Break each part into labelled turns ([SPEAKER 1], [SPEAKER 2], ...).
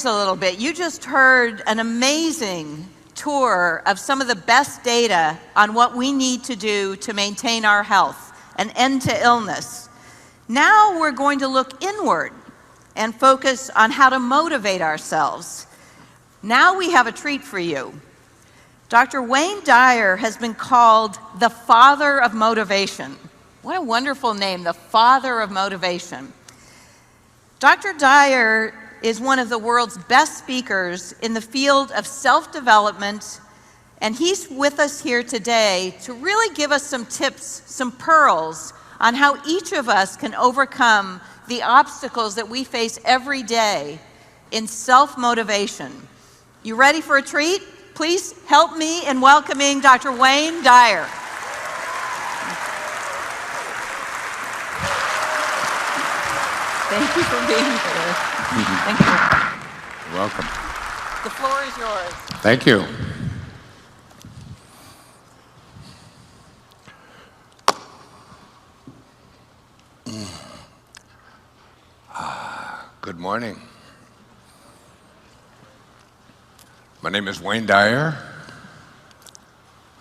[SPEAKER 1] gears a little bit. You just heard an amazing tour of some of the best data on what we need to do to maintain our health, an end to illness. Now we're going to look inward and focus on how to motivate ourselves. Now we have a treat for you. Dr. Wayne Dyer has been called the father of motivation. What a wonderful name, the father of motivation. Dr. Dyer is one of the world's best speakers in the field of self-development, and he's with us here today to really give us some tips, some pearls on how each of us can overcome the obstacles that we face every day in self-motivation. You ready for a treat? Please help me in welcoming Dr. Wayne Dyer. Thank you for being here. Thank you.
[SPEAKER 2] You're welcome.
[SPEAKER 1] The floor is yours.
[SPEAKER 2] Thank you. Good morning. My name is Wayne Dyer,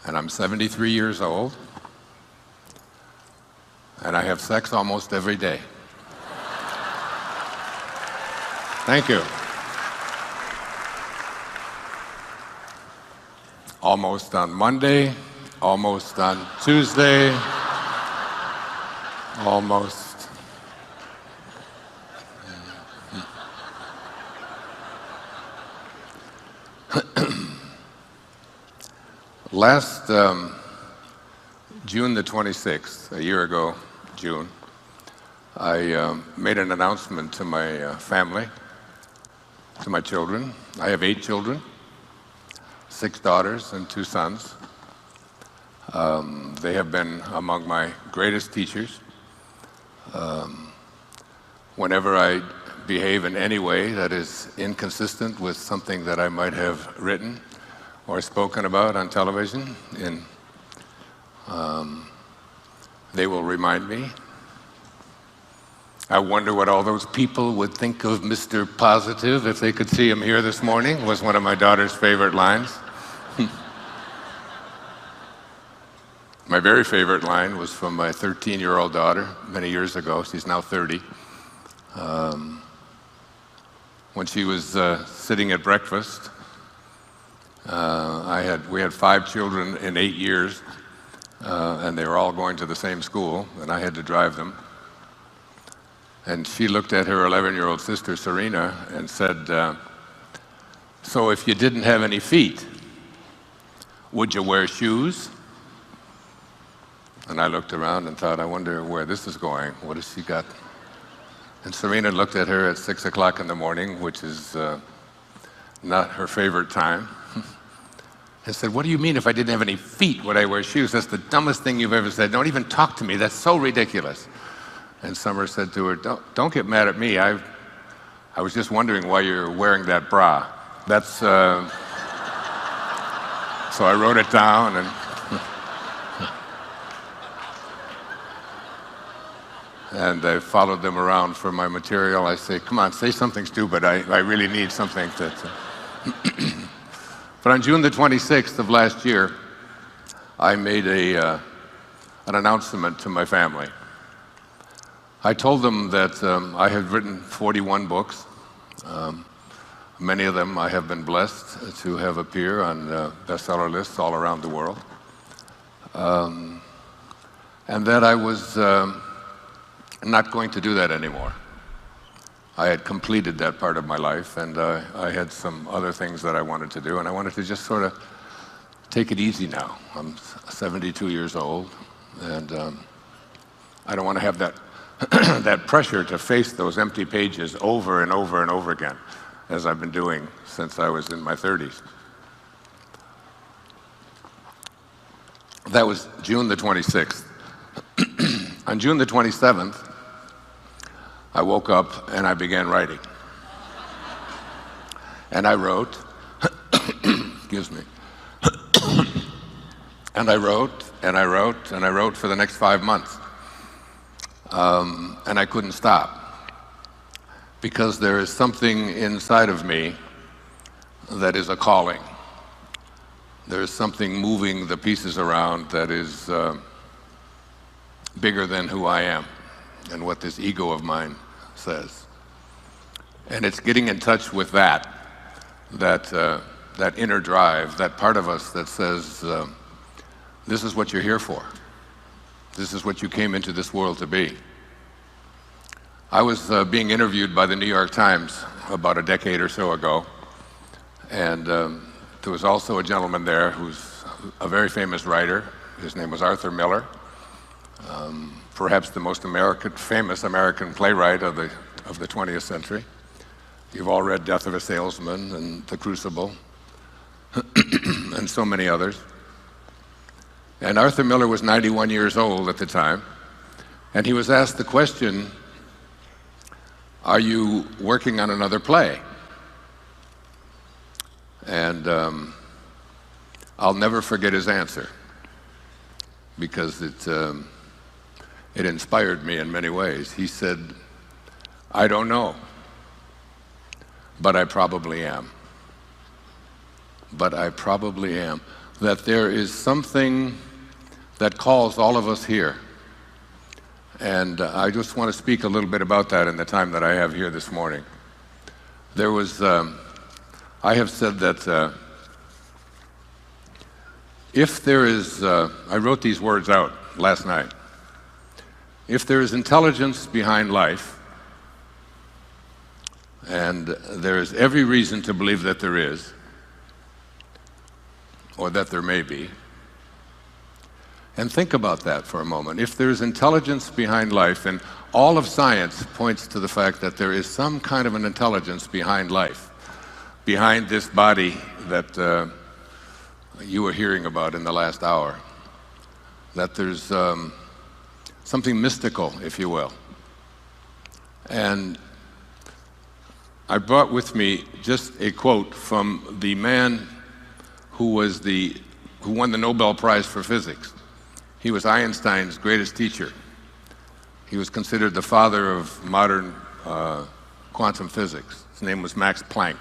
[SPEAKER 2] and I'm 73 years old, and I have sex almost every day. Thank you. Almost on Monday, almost on Tuesday, almost. Last June the 26th, a year ago, June, I made an announcement to my family, to my children. I have 8 children, 6 daughters and 2 sons. They have been among my greatest teachers. Whenever I behave in any way that is inconsistent with something that I might have written or spoken about on television, they will remind me. I wonder what all those people would think of Mr. Positive if they could see him here this morning, was one of my daughter's favorite lines. My very favorite line was from my 13-year-old daughter many years ago. She's now 30. When she was sitting at breakfast, we had 5 children in 8 years, and they were all going to the same school, and I had to drive them. And she looked at her 11-year-old sister, Serena, and said, so if you didn't have any feet, would you wear shoes? And I looked around and thought, I wonder where this is going. What has she got? And Serena looked at her at 6 o'clock in the morning, which is not her favorite time, and said, what do you mean if I didn't have any feet, would I wear shoes? That's the dumbest thing you've ever said. Don't even talk to me. That's so ridiculous. And Summer said to her, don't get mad at me. I was just wondering why you're wearing that bra. That's, so I wrote it down, and I followed them around for my material. I say, come on, say something stupid. I really need something that... But on June the 26th of last year, I made an announcement to my family. I told them that I had written 41 books. Many of them I have been blessed to have appear on bestseller lists all around the world. And that I was not going to do that anymore. I had completed that part of my life, and I had some other things that I wanted to do, and I wanted to just sort of take it easy now. I'm 72 years old, and I don't want to have that that pressure to face those empty pages over and over and over again, as I've been doing since I was in my 30s. That was June the 26th. On June the 27th, I woke up and I began writing. And I wrote, excuse me, and I wrote, and I wrote, and I wrote for the next 5 months. And I couldn't stop. because there is something inside of me that is a calling. There is something moving the pieces around that is bigger than who I am and what this ego of mine says. And it's getting in touch with that inner drive, that part of us that says, this is what you're here for. This is what you came into this world to be. I was being interviewed by the New York Times about a decade or so ago, and there was also a gentleman there who's a very famous writer. His name was Arthur Miller, perhaps the most famous American playwright of the 20th century. You've all read Death of a Salesman and The Crucible, and so many others. And Arthur Miller was 91 years old at the time, and he was asked the question, are you working on another play? And I'll never forget his answer, because it inspired me in many ways. He said, I don't know, but I probably am. But I probably am. That there is something that calls all of us here. And I just want to speak a little bit about that in the time that I have here this morning. There was, I have said that if there is, I wrote these words out last night. If there is intelligence behind life, and there is every reason to believe that there is, or that there may be, and think about that for a moment. If there is intelligence behind life, and all of science points to the fact that there is some kind of an intelligence behind life, behind this body that you were hearing about in the last hour, that there's something mystical, if you will. And I brought with me just a quote from the man who won the Nobel Prize for Physics. He was Einstein's greatest teacher. He was considered the father of modern quantum physics. His name was Max Planck.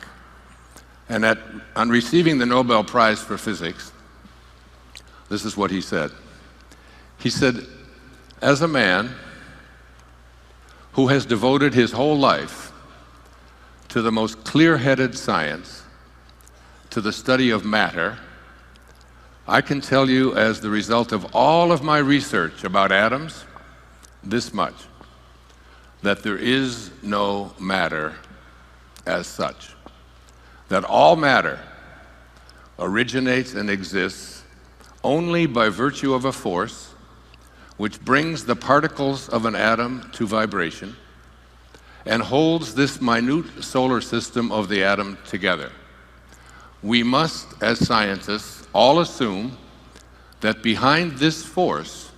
[SPEAKER 2] And on receiving the Nobel Prize for Physics, this is what he said. He said, as a man who has devoted his whole life to the most clear-headed science, to the study of matter, I can tell you, as the result of all of my research about atoms, this much, that there is no matter as such. That all matter originates and exists only by virtue of a force which brings the particles of an atom to vibration and holds this minute solar system of the atom together. We must, as scientists, all assume that behind this force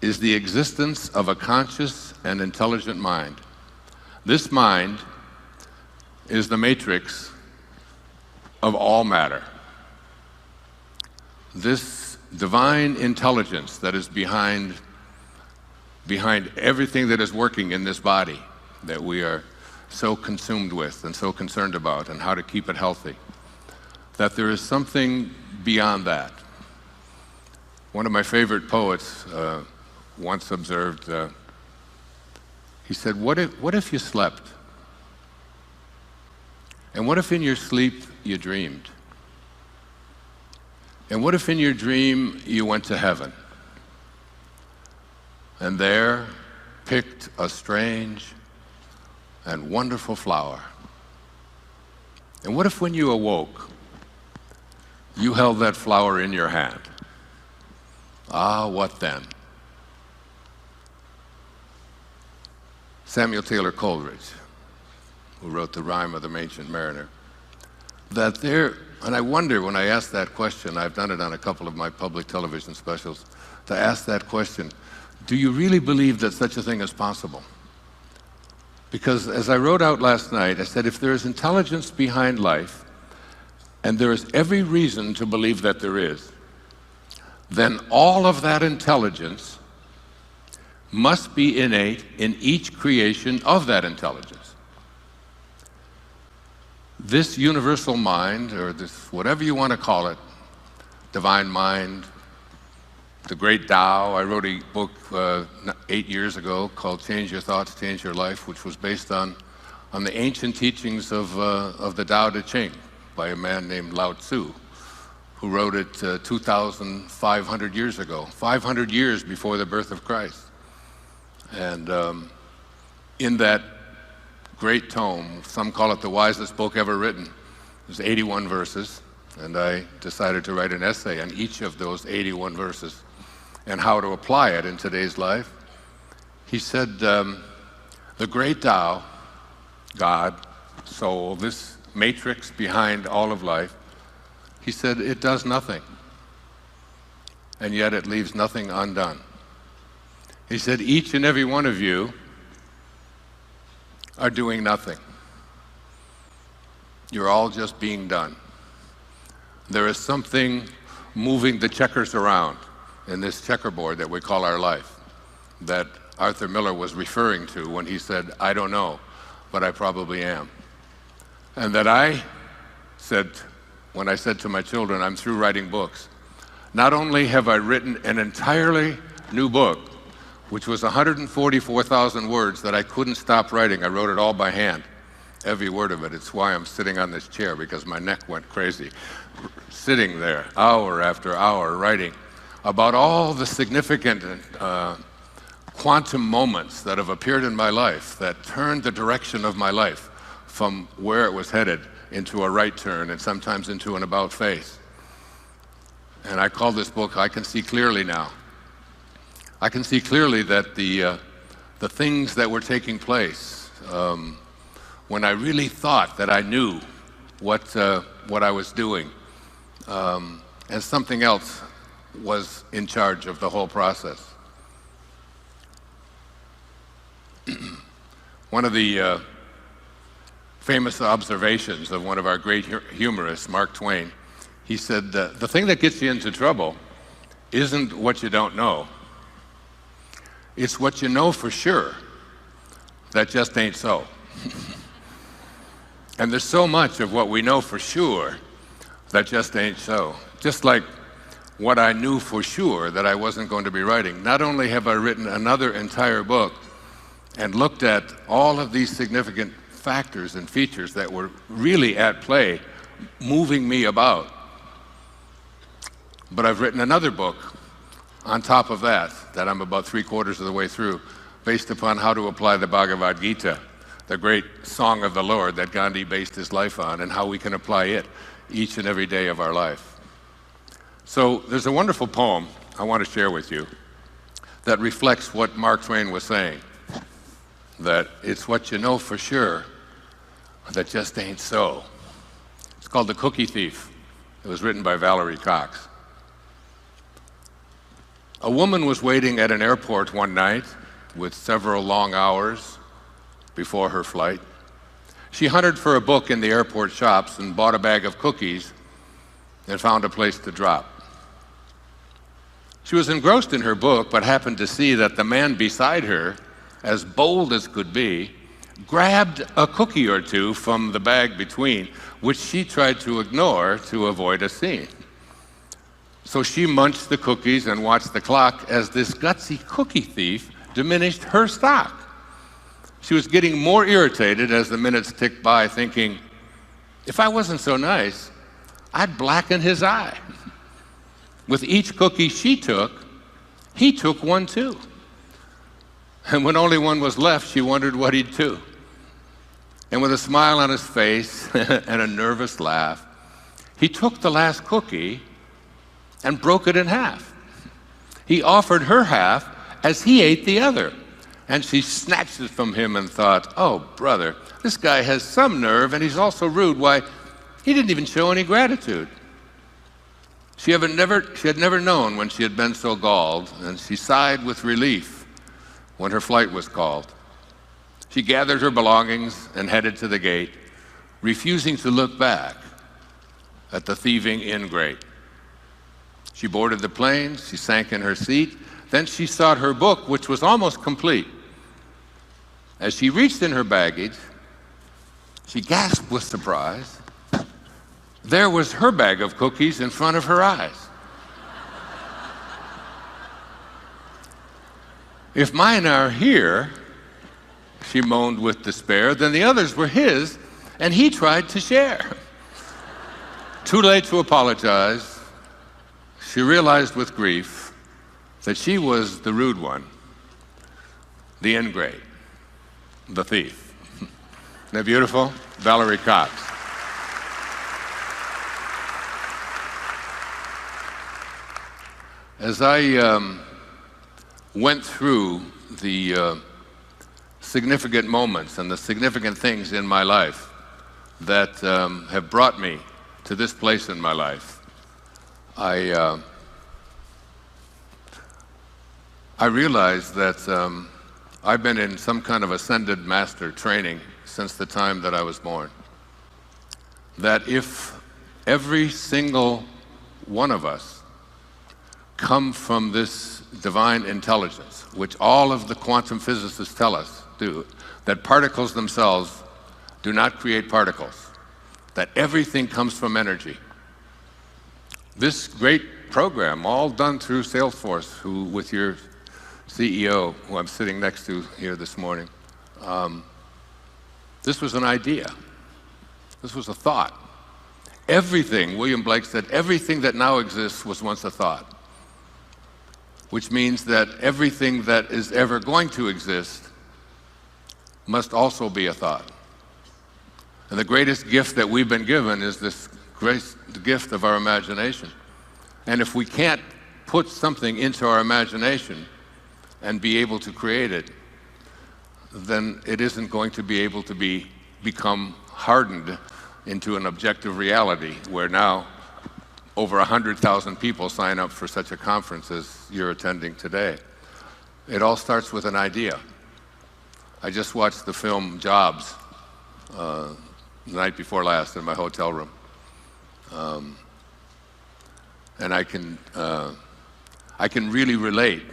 [SPEAKER 2] is the existence of a conscious and intelligent mind. This mind is the matrix of all matter. This divine intelligence that is behind everything that is working in this body that we are so consumed with and so concerned about, and how to keep it healthy, that there is something beyond that. One of my favorite poets once observed, he said, what if you slept? And what if in your sleep you dreamed? And what if in your dream you went to heaven and there picked a strange and wonderful flower? And what if when you awoke, you held that flower in your hand? Ah, what then? Samuel Taylor Coleridge, who wrote The Rime of the Ancient Mariner, and I wonder when I ask that question, I've done it on a couple of my public television specials, to ask that question, do you really believe that such a thing is possible? Because as I wrote out last night, I said, if there is intelligence behind life, and there is every reason to believe that there is, then all of that intelligence must be innate in each creation of that intelligence. this universal mind, or this, whatever you want to call it, divine mind, the great Tao. I wrote a book 8 years ago called Change Your Thoughts, Change Your Life, which was based on the ancient teachings of the Tao Te Ching by a man named Lao Tzu, who wrote it 2,500 years ago, 500 years before the birth of Christ. And in that great tome, some call it the wisest book ever written, there's 81 verses, and I decided to write an essay on each of those 81 verses and how to apply it in today's life. He said, the great Tao, God, soul, this matrix behind all of life, he said, it does nothing, and yet it leaves nothing undone. He said, each and every one of you are doing nothing. You're all just being done. There is something moving the checkers around in this checkerboard that we call our life, that Arthur Miller was referring to when he said, I don't know, but I probably am. And that I said, when I said to my children, I'm through writing books, not only have I written an entirely new book, which was 144,000 words that I couldn't stop writing. I wrote it all by hand, every word of it. It's why I'm sitting on this chair, because my neck went crazy. Sitting there, hour after hour, writing about all the significant quantum moments that have appeared in my life that turned the direction of my life from where it was headed into a right turn and sometimes into an about face. And I call this book, I Can See Clearly Now. I can see clearly that the things that were taking place when I really thought that I knew what I was doing, and something else was in charge of the whole process. One of the famous observations of one of our great humorists, Mark Twain, he said, the thing that gets you into trouble isn't what you don't know. It's what you know for sure that just ain't so. And there's so much of what we know for sure that just ain't so. Just like what I knew for sure that I wasn't going to be writing. Not only have I written another entire book and looked at all of these significant factors and features that were really at play, moving me about, but I've written another book on top of that I'm about 3/4 of the way through, based upon how to apply the Bhagavad Gita, the great song of the Lord that Gandhi based his life on, and how we can apply it each and every day of our life. So there's a wonderful poem I want to share with you that reflects what Mark Twain was saying, that it's what you know for sure that just ain't so. It's called The Cookie Thief. It was written by Valerie Cox. A woman was waiting at an airport one night with several long hours before her flight. She hunted for a book in the airport shops and bought a bag of cookies and found a place to drop. She was engrossed in her book, but happened to see that the man beside her, as bold as could be, grabbed a cookie or two from the bag between, which she tried to ignore to avoid a scene. So she munched the cookies and watched the clock as this gutsy cookie thief diminished her stock. She was getting more irritated as the minutes ticked by, thinking, if I wasn't so nice, I'd blacken his eye. With each cookie she took, he took one too. And when only one was left, she wondered what he'd do. And with a smile on his face and a nervous laugh, he took the last cookie and broke it in half. He offered her half as he ate the other. And she snatched it from him and thought, oh, brother, this guy has some nerve, and he's also rude. Why, he didn't even show any gratitude. She had never known when she had been so galled, and she sighed with relief when her flight was called. She gathered her belongings and headed to the gate, refusing to look back at the thieving ingrate. She boarded the plane, she sank in her seat, then she sought her book, which was almost complete. As she reached in her baggage, She gasped with surprise. There was her bag of cookies in front of her eyes. If mine are here, she moaned with despair, then the others were his, and he tried to share. Too late to apologize, she realized with grief that she was the rude one, the ingrate, the thief. Isn't that beautiful? Valerie Cox. As I went through the significant moments and the significant things in my life that have brought me to this place in my life, I realized that I've been in some kind of ascended master training since the time that I was born. That if every single one of us come from this divine intelligence, which all of the quantum physicists tell us do, that particles themselves do not create particles, that everything comes from energy. This great program, all done through Salesforce, who, with your CEO, who I'm sitting next to here this morning, this was an idea. This was a thought. Everything, William Blake said, everything that now exists was once a thought, which means that everything that is ever going to exist must also be a thought. And the greatest gift that we've been given is this great gift of our imagination. And if we can't put something into our imagination and be able to create it, then it isn't going to be able to become hardened into an objective reality, where now over 100,000 people sign up for such a conference as you're attending today. It all starts with an idea. I just watched the film Jobs the night before last in my hotel room. And I can really relate,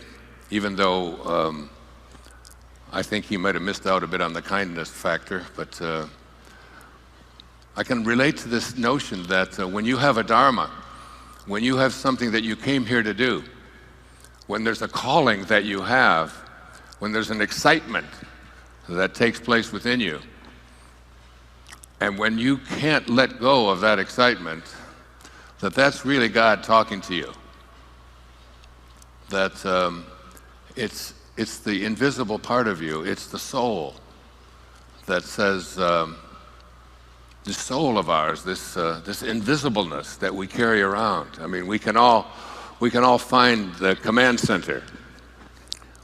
[SPEAKER 2] even though I think he might have missed out a bit on the kindness factor, but I can relate to this notion that when you have a dharma, when you have something that you came here to do, when there's a calling that you have, when there's an excitement that takes place within you, and when you can't let go of that excitement, that's really God talking to you. That it's the invisible part of you, it's the soul that says, this soul of ours, this invisibleness that we carry around. I mean, we can all find the command center.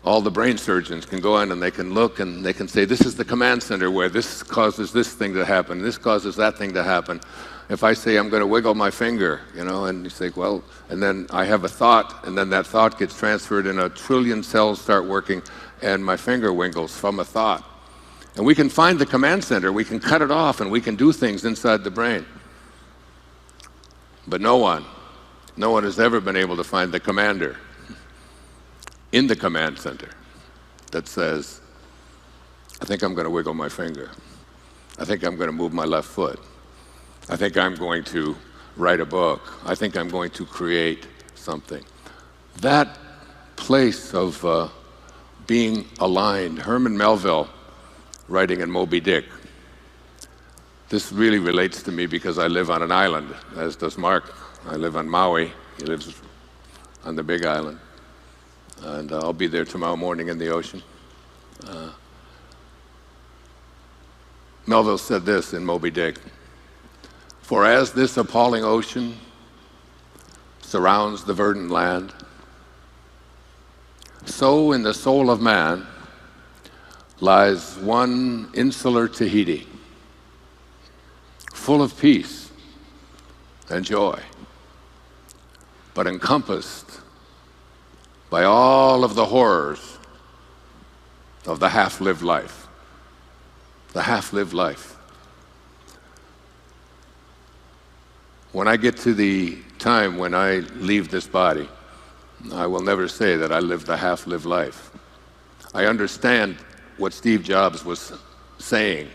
[SPEAKER 2] All the brain surgeons can go in and they can look and they can say, this is the command center where this causes this thing to happen, this causes that thing to happen. If I say I'm going to wiggle my finger, and you say, well, and then I have a thought, and then that thought gets transferred and 1 trillion cells start working, and my finger wiggles from a thought. And we can find the command center, we can cut it off, and we can do things inside the brain. But no one has ever been able to find the commander in the command center that says, I think I'm going to wiggle my finger. I think I'm going to move my left foot. I think I'm going to write a book. I think I'm going to create something. That place of being aligned, Herman Melville, writing in Moby Dick. This really relates to me because I live on an island, as does Mark. I live on Maui. He lives on the Big Island. And I'll be there tomorrow morning in the ocean. Melville said this in Moby Dick: for as this appalling ocean surrounds the verdant land, so in the soul of man lies one insular Tahiti, full of peace and joy, but encompassed by all of the horrors of the half-lived life. The half-lived life. When I get to the time when I leave this body, I will never say that I lived a half-lived life. I understand what Steve Jobs was saying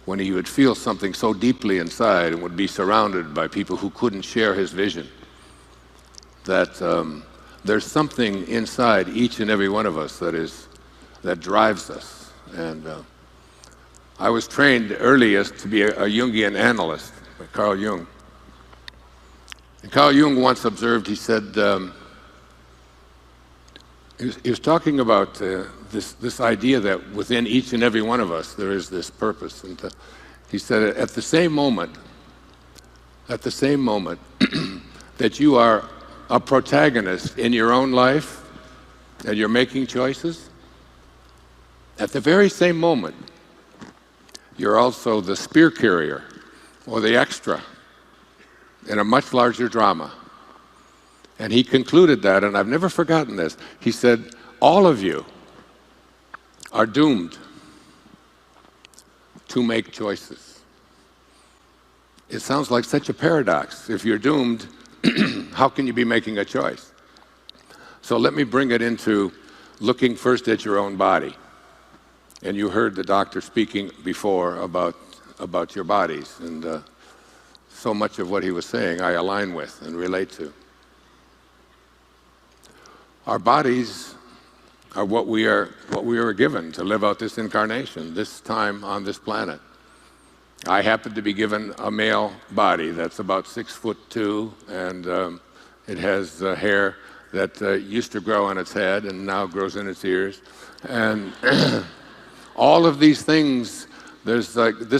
[SPEAKER 2] when he would feel something so deeply inside and would be surrounded by people who couldn't share his vision, that there's something inside each and every one of us that drives us. And I was trained earliest to be a Jungian analyst by Carl Jung. And Carl Jung once observed, he said, he was talking about this idea that within each and every one of us there is this purpose. And he said, at the same moment that you are a protagonist in your own life and you're making choices, at the very same moment, you're also the spear carrier or the extra in a much larger drama. And he concluded that, and I've never forgotten this. He said, all of you are doomed to make choices. It sounds like such a paradox. If you're doomed, how can you be making a choice? So let me bring it into looking first at your own body. And you heard the doctor speaking before about your bodies, and so much of what he was saying I align with and relate to. Our bodies are what we are given to live out this incarnation, this time on this planet. I happen to be given a male body that's about 6'2", and it has hair that used to grow on its head and now grows in its ears, and all of these things. This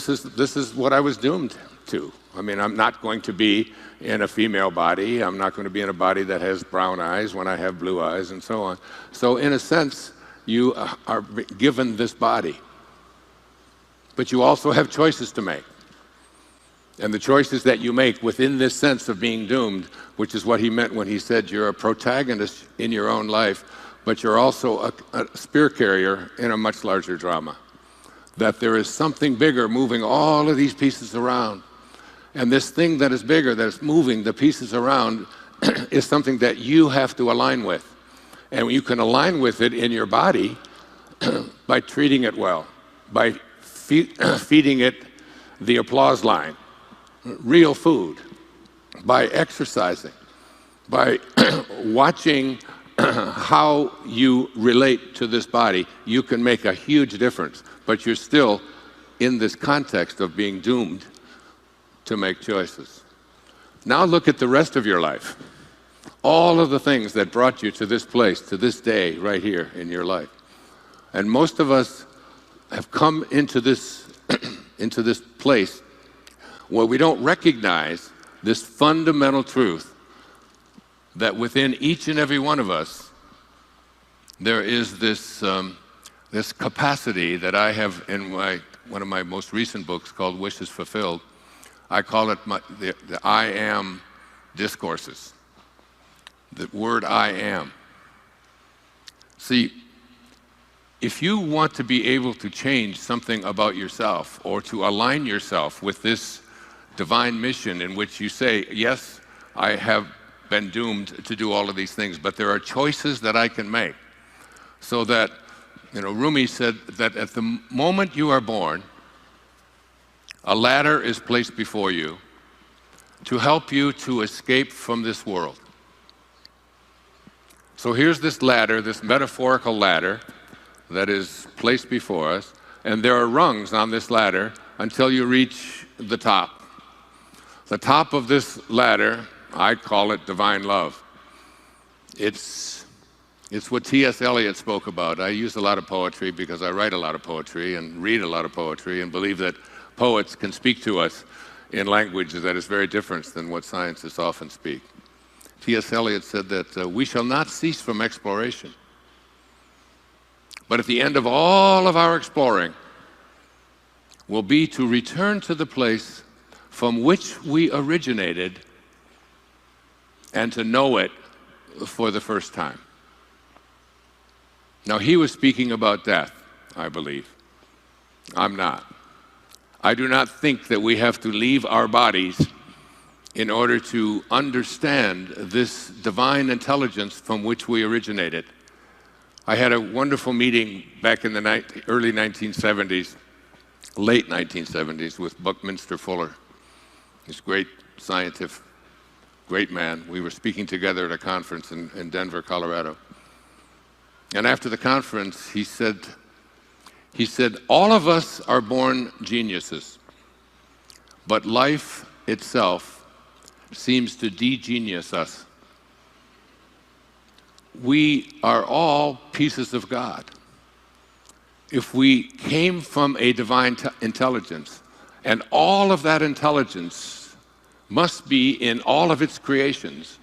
[SPEAKER 2] is what I was doomed to. I mean, I'm not going to be in a female body. I'm not going to be in a body that has brown eyes when I have blue eyes, and so on. So in a sense, you are given this body. But you also have choices to make. And the choices that you make within this sense of being doomed, which is what he meant when he said you're a protagonist in your own life, but you're also a spear carrier in a much larger drama. That there is something bigger moving all of these pieces around. And this thing that is bigger, that is moving the pieces around, is something that you have to align with. And you can align with it in your body by treating it well, by feeding it the applause line, real food, by exercising, by watching how you relate to this body. You can make a huge difference, but you're still in this context of being doomed to make choices. Now look at the rest of your life. All of the things that brought you to this place, to this day, right here in your life. And most of us have come into this, into this place where we don't recognize this fundamental truth that within each and every one of us, there is this, this capacity that I have in one of my most recent books called Wishes Fulfilled. I call it the I am discourses. The word I am. See, if you want to be able to change something about yourself or to align yourself with this divine mission in which you say, yes, I have been doomed to do all of these things, but there are choices that I can make. So that, Rumi said that at the moment you are born, a ladder is placed before you to help you to escape from this world. So here's this ladder, this metaphorical ladder that is placed before us, and there are rungs on this ladder until you reach the top. The top of this ladder, I call it divine love. It's what T.S. Eliot spoke about. I use a lot of poetry because I write a lot of poetry and read a lot of poetry and believe that poets can speak to us in language that is very different than what scientists often speak. T.S. Eliot said that we shall not cease from exploration. But at the end of all of our exploring will be to return to the place from which we originated and to know it for the first time. Now, he was speaking about death, I believe. I'm not. I do not think that we have to leave our bodies in order to understand this divine intelligence from which we originated. I had a wonderful meeting back in the early 1970s late 1970s, with Buckminster Fuller. He's a great scientist, great man. We were speaking together at a conference in Denver, Colorado. And after the conference, he said, all of us are born geniuses, but life itself seems to de-genius us. We are all pieces of God. If we came from a divine intelligence, and all of that intelligence must be in all of its creations,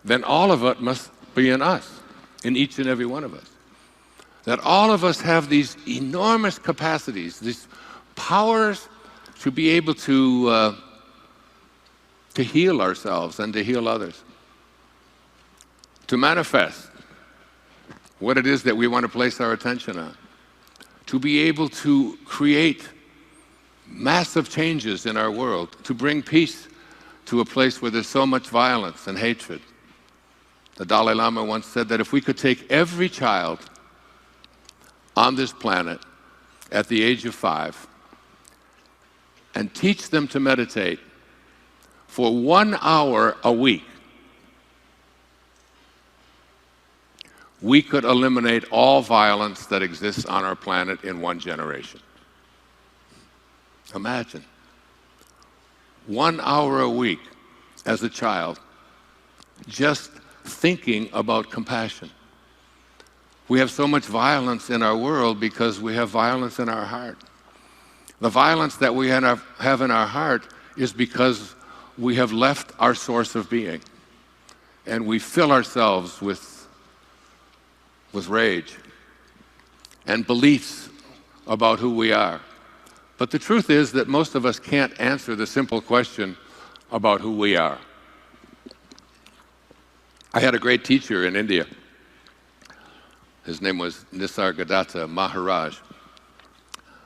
[SPEAKER 2] then all of it must be in us, in each and every one of us. That all of us have these enormous capacities, these powers to be able to heal ourselves and to heal others, to manifest what it is that we want to place our attention on, to be able to create massive changes in our world, to bring peace to a place where there's so much violence and hatred. The Dalai Lama once said that if we could take every child on this planet at the age of 5 and teach them to meditate for 1 hour a week, we could eliminate all violence that exists on our planet in 1 generation. Imagine 1 hour a week as a child, just thinking about compassion. We have so much violence in our world because we have violence in our heart. The violence that we have in our heart is because we have left our source of being, and we fill ourselves with rage and beliefs about who we are. But the truth is that most of us can't answer the simple question about who we are. I had a great teacher in India. His name was Nisargadatta Maharaj.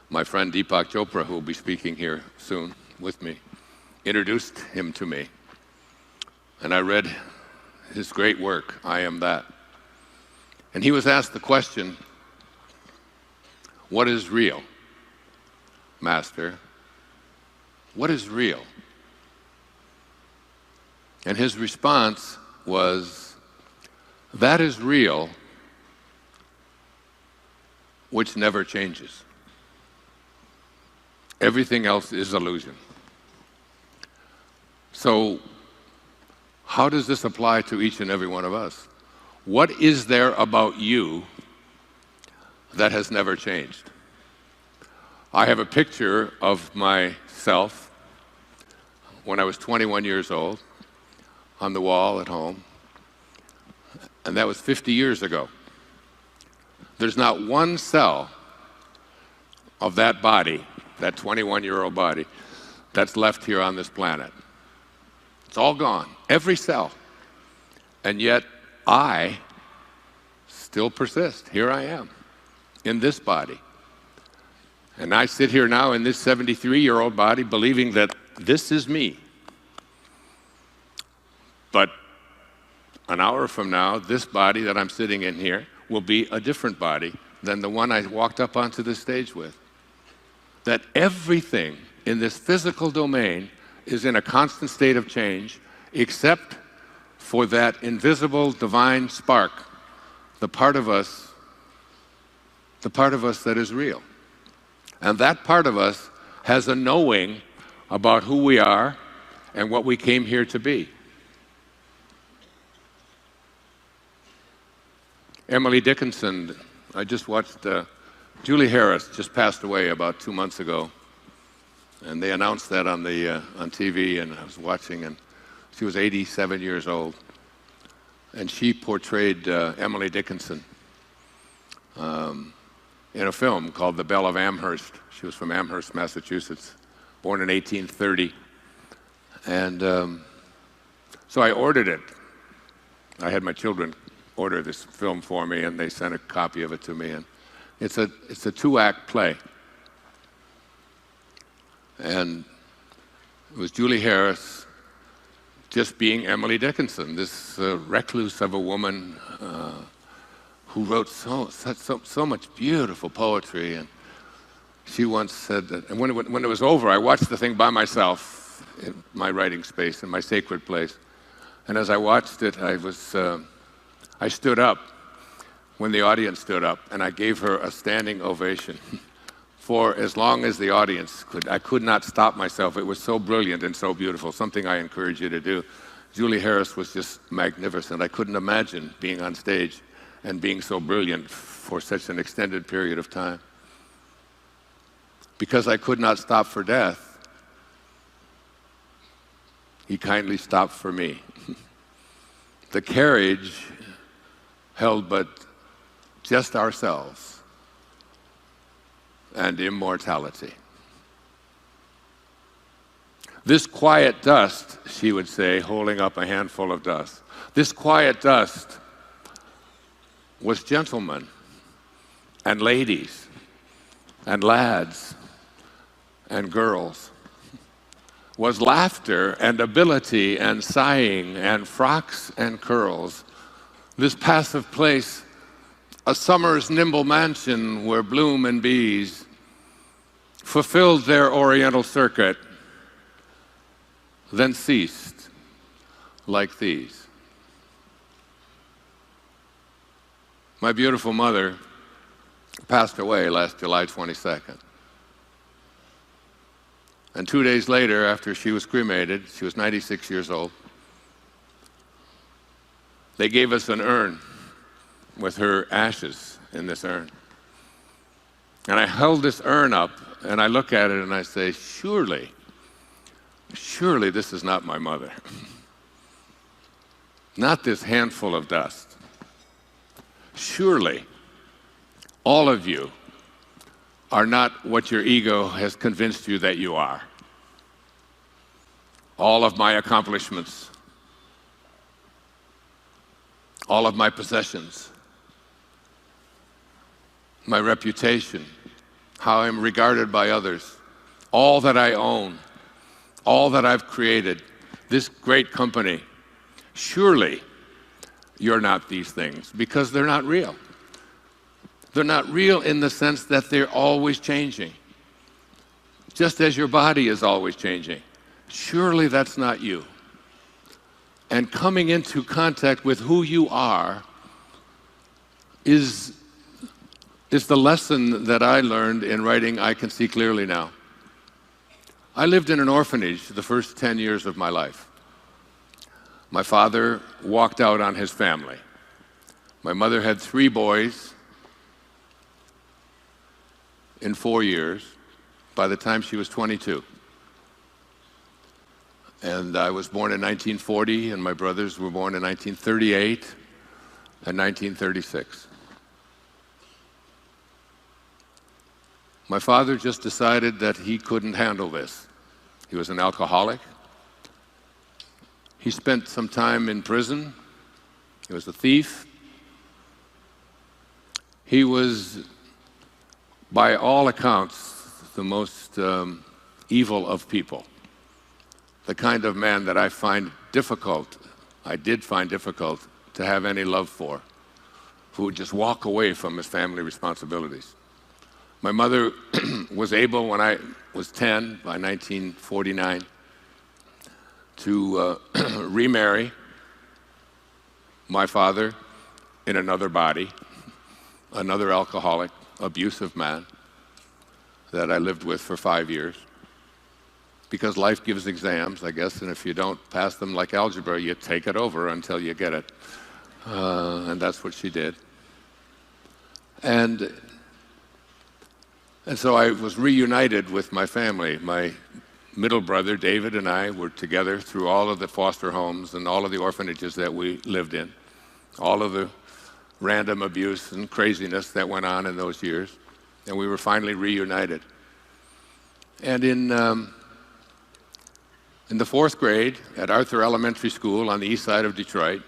[SPEAKER 2] My friend Deepak Chopra, who will be speaking here soon with me, introduced him to me. And I read his great work, I Am That. And he was asked the question, what is real? Master, what is real? And his response was, that is real which never changes. Everything else is illusion. So, how does this apply to each and every one of us? What is there about you that has never changed? I have a picture of myself when I was 21 years old on the wall at home, and that was 50 years ago. There's not one cell of that body, that 21-year-old body, that's left here on this planet. It's all gone, every cell. And yet, I still persist. Here I am, in this body. And I sit here now in this 73-year-old body believing that this is me. But an hour from now, this body that I'm sitting in here will be a different body than the one I walked up onto the stage with. That everything in this physical domain is in a constant state of change, except for that invisible divine spark, the part of us that is real. And that part of us has a knowing about who we are and what we came here to be. Emily Dickinson, I just watched, Julie Harris just passed away about 2 months ago. And they announced that on TV, and I was watching, and she was 87 years old. And she portrayed Emily Dickinson in a film called The Belle of Amherst. She was from Amherst, Massachusetts, born in 1830. And so I ordered it. I had my children order this film for me, and they sent a copy of it to me. And it's a 2-act play. And it was Julie Harris just being Emily Dickinson, this recluse of a woman who wrote so much beautiful poetry. And She once said that, and when it was over, I watched the thing by myself in my writing space, in my sacred place. And as I watched it, I stood up when the audience stood up, and I gave her a standing ovation for as long as the audience could. I could not stop myself. It was so brilliant and so beautiful, something I encourage you to do. Julie Harris was just magnificent. I couldn't imagine being on stage and being so brilliant for such an extended period of time. Because I could not stop for death, he kindly stopped for me. The carriage held but just ourselves and immortality. This quiet dust, she would say, holding up a handful of dust, this quiet dust was gentlemen and ladies and lads and girls, was laughter and ability and sighing and frocks and curls. This passive place, a summer's nimble mansion where bloom and bees fulfilled their oriental circuit, then ceased like these. My beautiful mother passed away last July 22nd. And 2 days later, after she was cremated, she was 96 years old, they gave us an urn with her ashes in this urn. And I held this urn up, and I look at it and I say, surely this is not my mother. Not this handful of dust. Surely all of you are not what your ego has convinced you that you are. All of my accomplishments, all of my possessions, my reputation, how I'm regarded by others, all that I own, all that I've created, this great company, surely you're not these things, because they're not real. They're not real in the sense that they're always changing, just as your body is always changing. Surely that's not you. And coming into contact with who you are is the lesson that I learned in writing I Can See Clearly Now. I lived in an orphanage the first 10 years of my life. My father walked out on his family. My mother had 3 boys in 4 years by the time she was 22. And I was born in 1940, and my brothers were born in 1938 and 1936. My father just decided that he couldn't handle this. He was an alcoholic. He spent some time in prison. He was a thief. He was, by all accounts, the most evil of people. The kind of man that I did find difficult to have any love for, who would just walk away from his family responsibilities. My mother was able, when I was 10, by 1949, to remarry my father in another body, another alcoholic, abusive man that I lived with for 5 years. Because life gives exams, I guess, and if you don't pass them like algebra, you take it over until you get it. And that's what she did. And so I was reunited with my family. My middle brother, David, and I were together through all of the foster homes and all of the orphanages that we lived in, all of the random abuse and craziness that went on in those years. And we were finally reunited. And in the 4th grade at Arthur Elementary School on the east side of Detroit,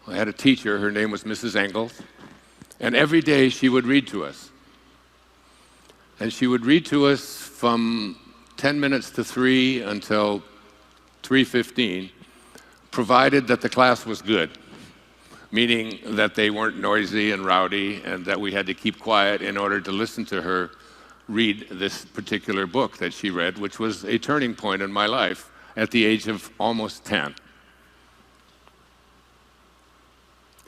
[SPEAKER 2] I had a teacher. Her name was Mrs. Engels. And every day she would read to us. And she would read to us from 10 minutes to 3 until 3:15, provided that the class was good, meaning that they weren't noisy and rowdy and that we had to keep quiet in order to listen to her read this particular book that she read, which was a turning point in my life at the age of almost 10.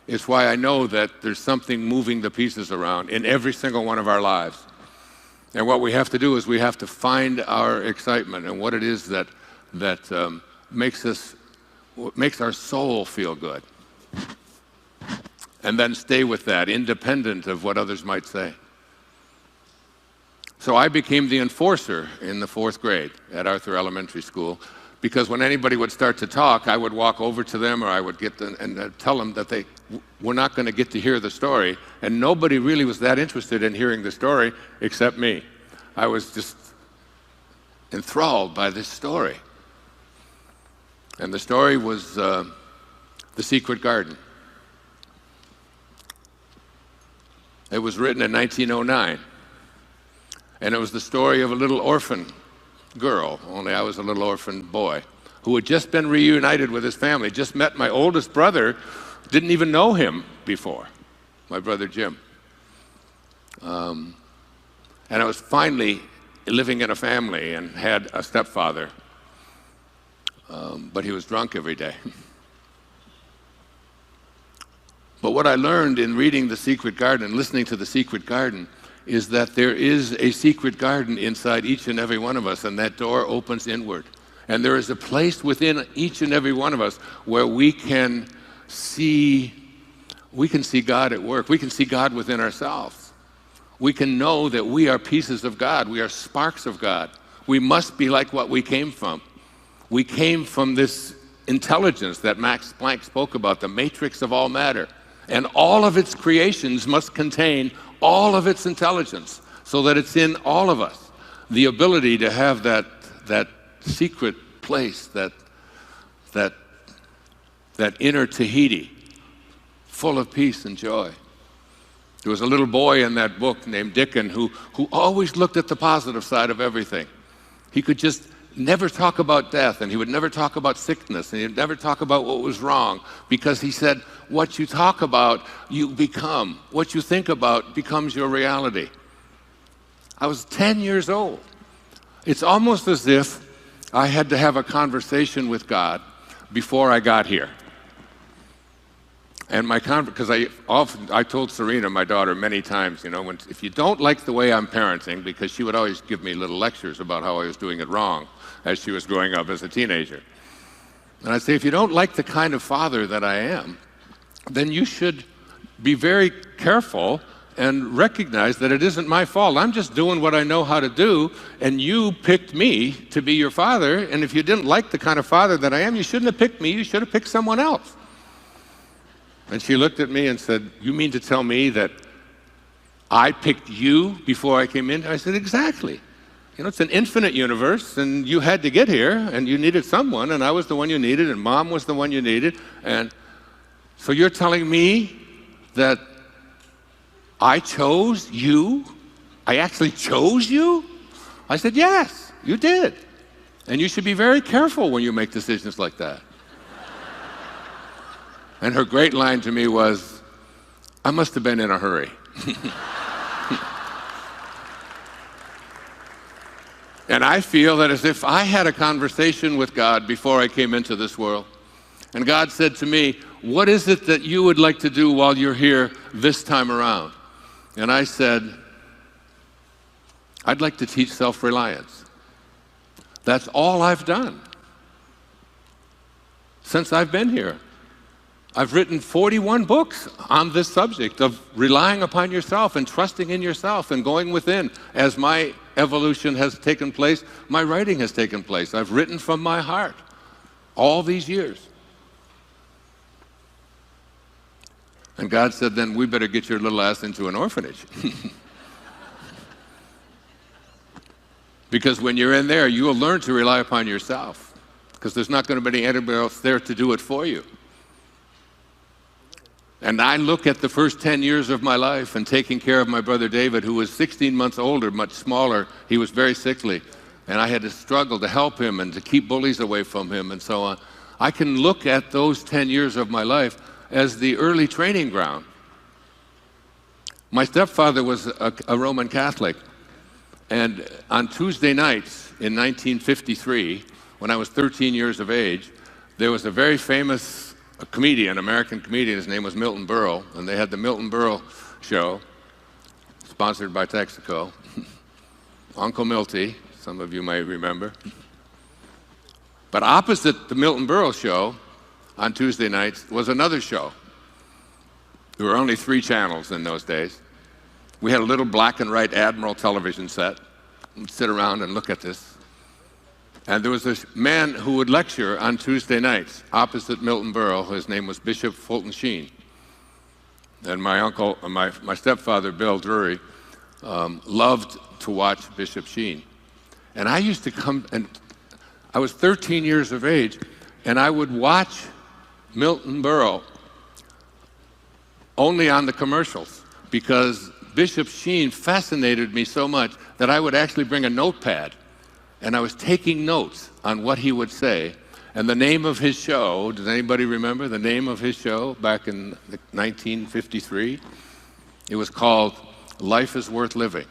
[SPEAKER 2] It's why I know that there's something moving the pieces around in every single one of our lives. And what we have to do is we have to find our excitement and what it is that makes our soul feel good. And then stay with that, independent of what others might say. So I became the enforcer in the 4th grade at Arthur Elementary School, because when anybody would start to talk, I would walk over to them, or I would get them and tell them that they were not going to get to hear the story. And nobody really was that interested in hearing the story except me. I was just enthralled by this story. And the story was The Secret Garden. It was written in 1909. And it was the story of a little orphan girl, only I was a little orphan boy, who had just been reunited with his family, just met my oldest brother, didn't even know him before, my brother Jim. And I was finally living in a family and had a stepfather, but he was drunk every day. But what I learned in reading The Secret Garden and listening to The Secret Garden is that there is a secret garden inside each and every one of us, and that door opens inward. And there is a place within each and every one of us where we can see God at work. We can see God within ourselves. We can know that we are pieces of God. We are sparks of God. We must be like what we came from. We came from this intelligence that Max Planck spoke about, the matrix of all matter. And all of its creations must contain all of its intelligence, so that it's in all of us. The ability to have that secret place, that inner Tahiti, full of peace and joy. There was a little boy in that book named Dickon who always looked at the positive side of everything. He could just never talk about death, and he would never talk about sickness, and he'd never talk about what was wrong, because he said, what you talk about, you become. What you think about becomes your reality. I was 10 years old. It's almost as if I had to have a conversation with God before I got here. And because I told Serena, my daughter, many times, if you don't like the way I'm parenting, because she would always give me little lectures about how I was doing it wrong as she was growing up as a teenager. And I'd say, if you don't like the kind of father that I am, then you should be very careful and recognize that it isn't my fault. I'm just doing what I know how to do, and you picked me to be your father, and if you didn't like the kind of father that I am, you shouldn't have picked me, you should have picked someone else. And she looked at me and said, you mean to tell me that I picked you before I came in? I said, exactly. It's an infinite universe, and you had to get here, and you needed someone, and I was the one you needed, and Mom was the one you needed. And so you're telling me that I chose you? I actually chose you? I said, yes, you did. And you should be very careful when you make decisions like that. And her great line to me was, I must have been in a hurry. And I feel that as if I had a conversation with God before I came into this world. And God said to me, what is it that you would like to do while you're here this time around? And I said, I'd like to teach self-reliance. That's all I've done since I've been here. I've written 41 books on this subject of relying upon yourself and trusting in yourself and going within. As my evolution has taken place, my writing has taken place. I've written from my heart all these years. And God said, then we better get your little ass into an orphanage. Because when you're in there, you will learn to rely upon yourself, because there's not going to be anybody else there to do it for you. And I look at the first 10 years of my life and taking care of my brother David, who was 16 months older, much smaller. He was very sickly. And I had to struggle to help him and to keep bullies away from him and so on. I can look at those 10 years of my life as the early training ground. My stepfather was a Roman Catholic. And on Tuesday nights in 1953, when I was 13 years of age, there was a very famous comedian, American comedian, his name was Milton Berle, and they had the Milton Berle show, sponsored by Texaco. Uncle Milty, some of you may remember. But opposite the Milton Berle show on Tuesday nights was another show. There were only 3 channels in those days. We had a little black and white Admiral television set. We'd sit around and look at this. And there was this man who would lecture on Tuesday nights opposite Milton Berle. His name was Bishop Fulton Sheen. And my uncle, my stepfather, Bill Drury, loved to watch Bishop Sheen. And I used to come, and I was 13 years of age, and I would watch Milton Berle only on the commercials, because Bishop Sheen fascinated me so much that I would actually bring a notepad, and I was taking notes on what he would say. And the name of his show, does anybody remember the name of his show back in 1953? It was called Life is Worth Living.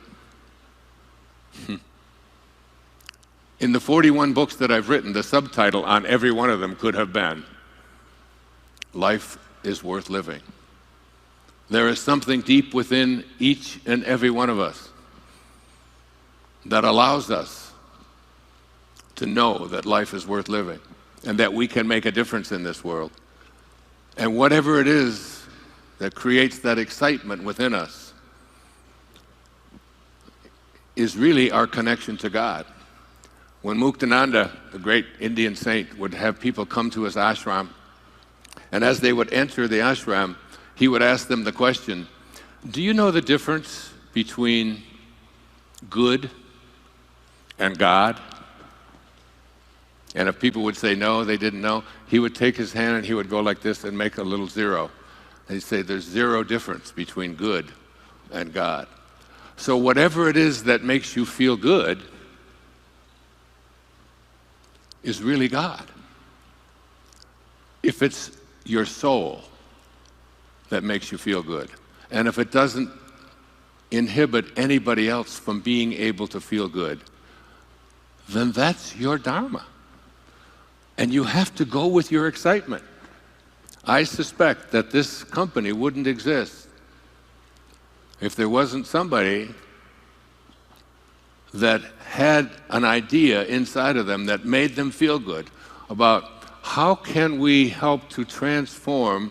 [SPEAKER 2] In the 41 books that I've written, the subtitle on every one of them could have been, Life is Worth Living. There is something deep within each and every one of us that allows us to know that life is worth living and that we can make a difference in this world. And whatever it is that creates that excitement within us is really our connection to God. When Muktananda, the great Indian saint, would have people come to his ashram, and as they would enter the ashram, he would ask them the question, do you know the difference between good and God? And if people would say no, they didn't know, he would take his hand and he would go like this and make a little 0. And he'd say, there's 0 difference between good and God. So whatever it is that makes you feel good is really God. If it's your soul that makes you feel good, and if it doesn't inhibit anybody else from being able to feel good, then that's your dharma. And you have to go with your excitement. I suspect that this company wouldn't exist if there wasn't somebody that had an idea inside of them that made them feel good about how can we help to transform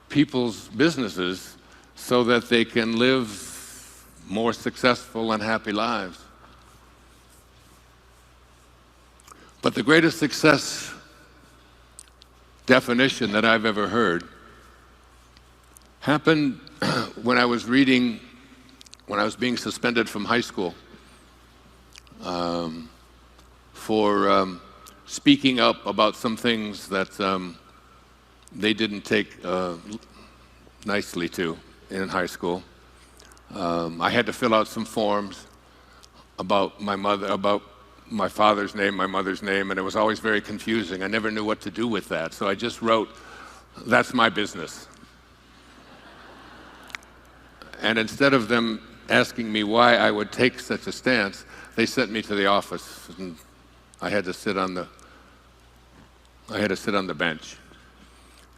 [SPEAKER 2] people's businesses so that they can live more successful and happy lives. But the greatest success definition that I've ever heard happened when I was being suspended from high school for speaking up about some things that they didn't take nicely to in high school. I had to fill out some forms about my father's name, my mother's name, and it was always very confusing. I never knew what to do with that, so I just wrote, "That's my business." And instead of them asking me why I would take such a stance, they sent me to the office, and I had to sit on the bench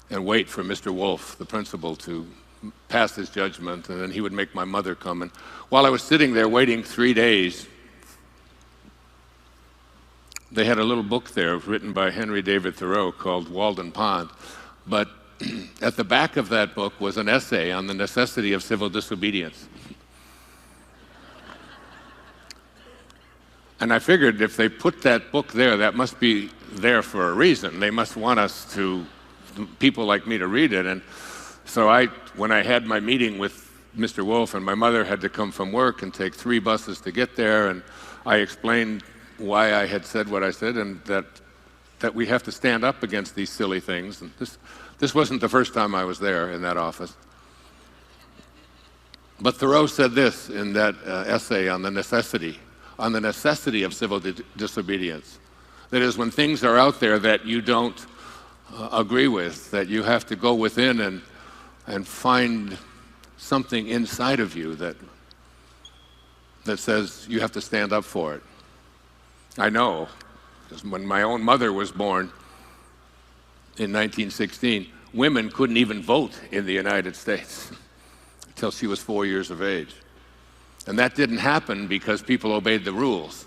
[SPEAKER 2] and wait for Mr. Wolf, the principal, to pass his judgment, and then he would make my mother come. And while I was sitting there waiting 3 days, they had a little book there written by Henry David Thoreau called Walden Pond. But at the back of that book was an essay on the necessity of civil disobedience. And I figured if they put that book there, that must be there for a reason. They must want people like me to read it. And so when I had my meeting with Mr. Wolf, and my mother had to come from work and take 3 buses to get there, and I explained why I had said what I said, and that we have to stand up against these silly things. And this wasn't the first time I was there in that office. But Thoreau said this in that essay on the necessity of civil disobedience. That is, when things are out there that you don't agree with, that you have to go within and find something inside of you that that says you have to stand up for it. I know, because when my own mother was born in 1916, women couldn't even vote in the United States until she was 4 years of age. And that didn't happen because people obeyed the rules.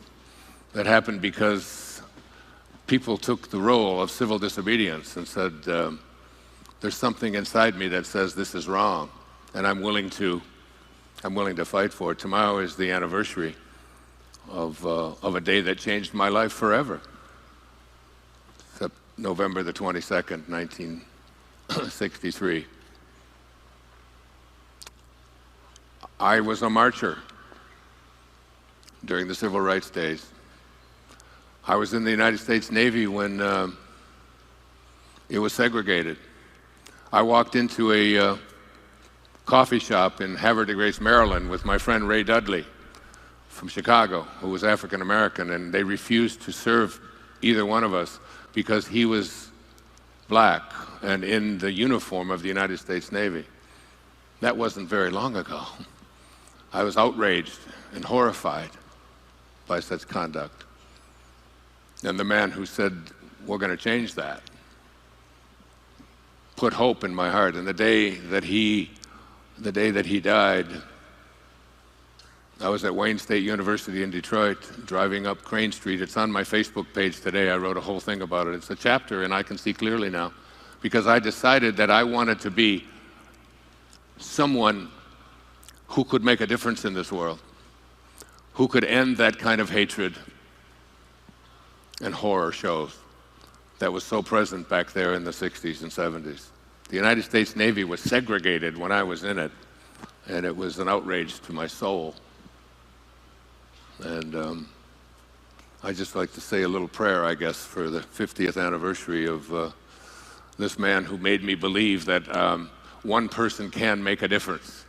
[SPEAKER 2] That happened because people took the role of civil disobedience and said, there's something inside me that says this is wrong, and I'm willing to fight for it. Tomorrow is the anniversary of a day that changed my life forever. November the 22nd, 1963. I was a marcher during the Civil Rights days. I was in the United States Navy when it was segregated. I walked into a coffee shop in Havre de Grace, Maryland, with my friend Ray Dudley from Chicago, who was African American, and they refused to serve either one of us because he was black and in the uniform of the United States Navy. That wasn't very long ago. I was outraged and horrified by such conduct. And the man who said, we're going to change that, put hope in my heart. And the day that he died, I was at Wayne State University in Detroit, driving up Crane Street. It's on my Facebook page today. I wrote a whole thing about it. It's a chapter, and I can see clearly now, because I decided that I wanted to be someone who could make a difference in this world, who could end that kind of hatred and horror shows that was so present back there in the 60s and 70s. The United States Navy was segregated when I was in it, and it was an outrage to my soul. And I'd just like to say a little prayer, I guess, for the 50th anniversary of this man who made me believe that one person can make a difference.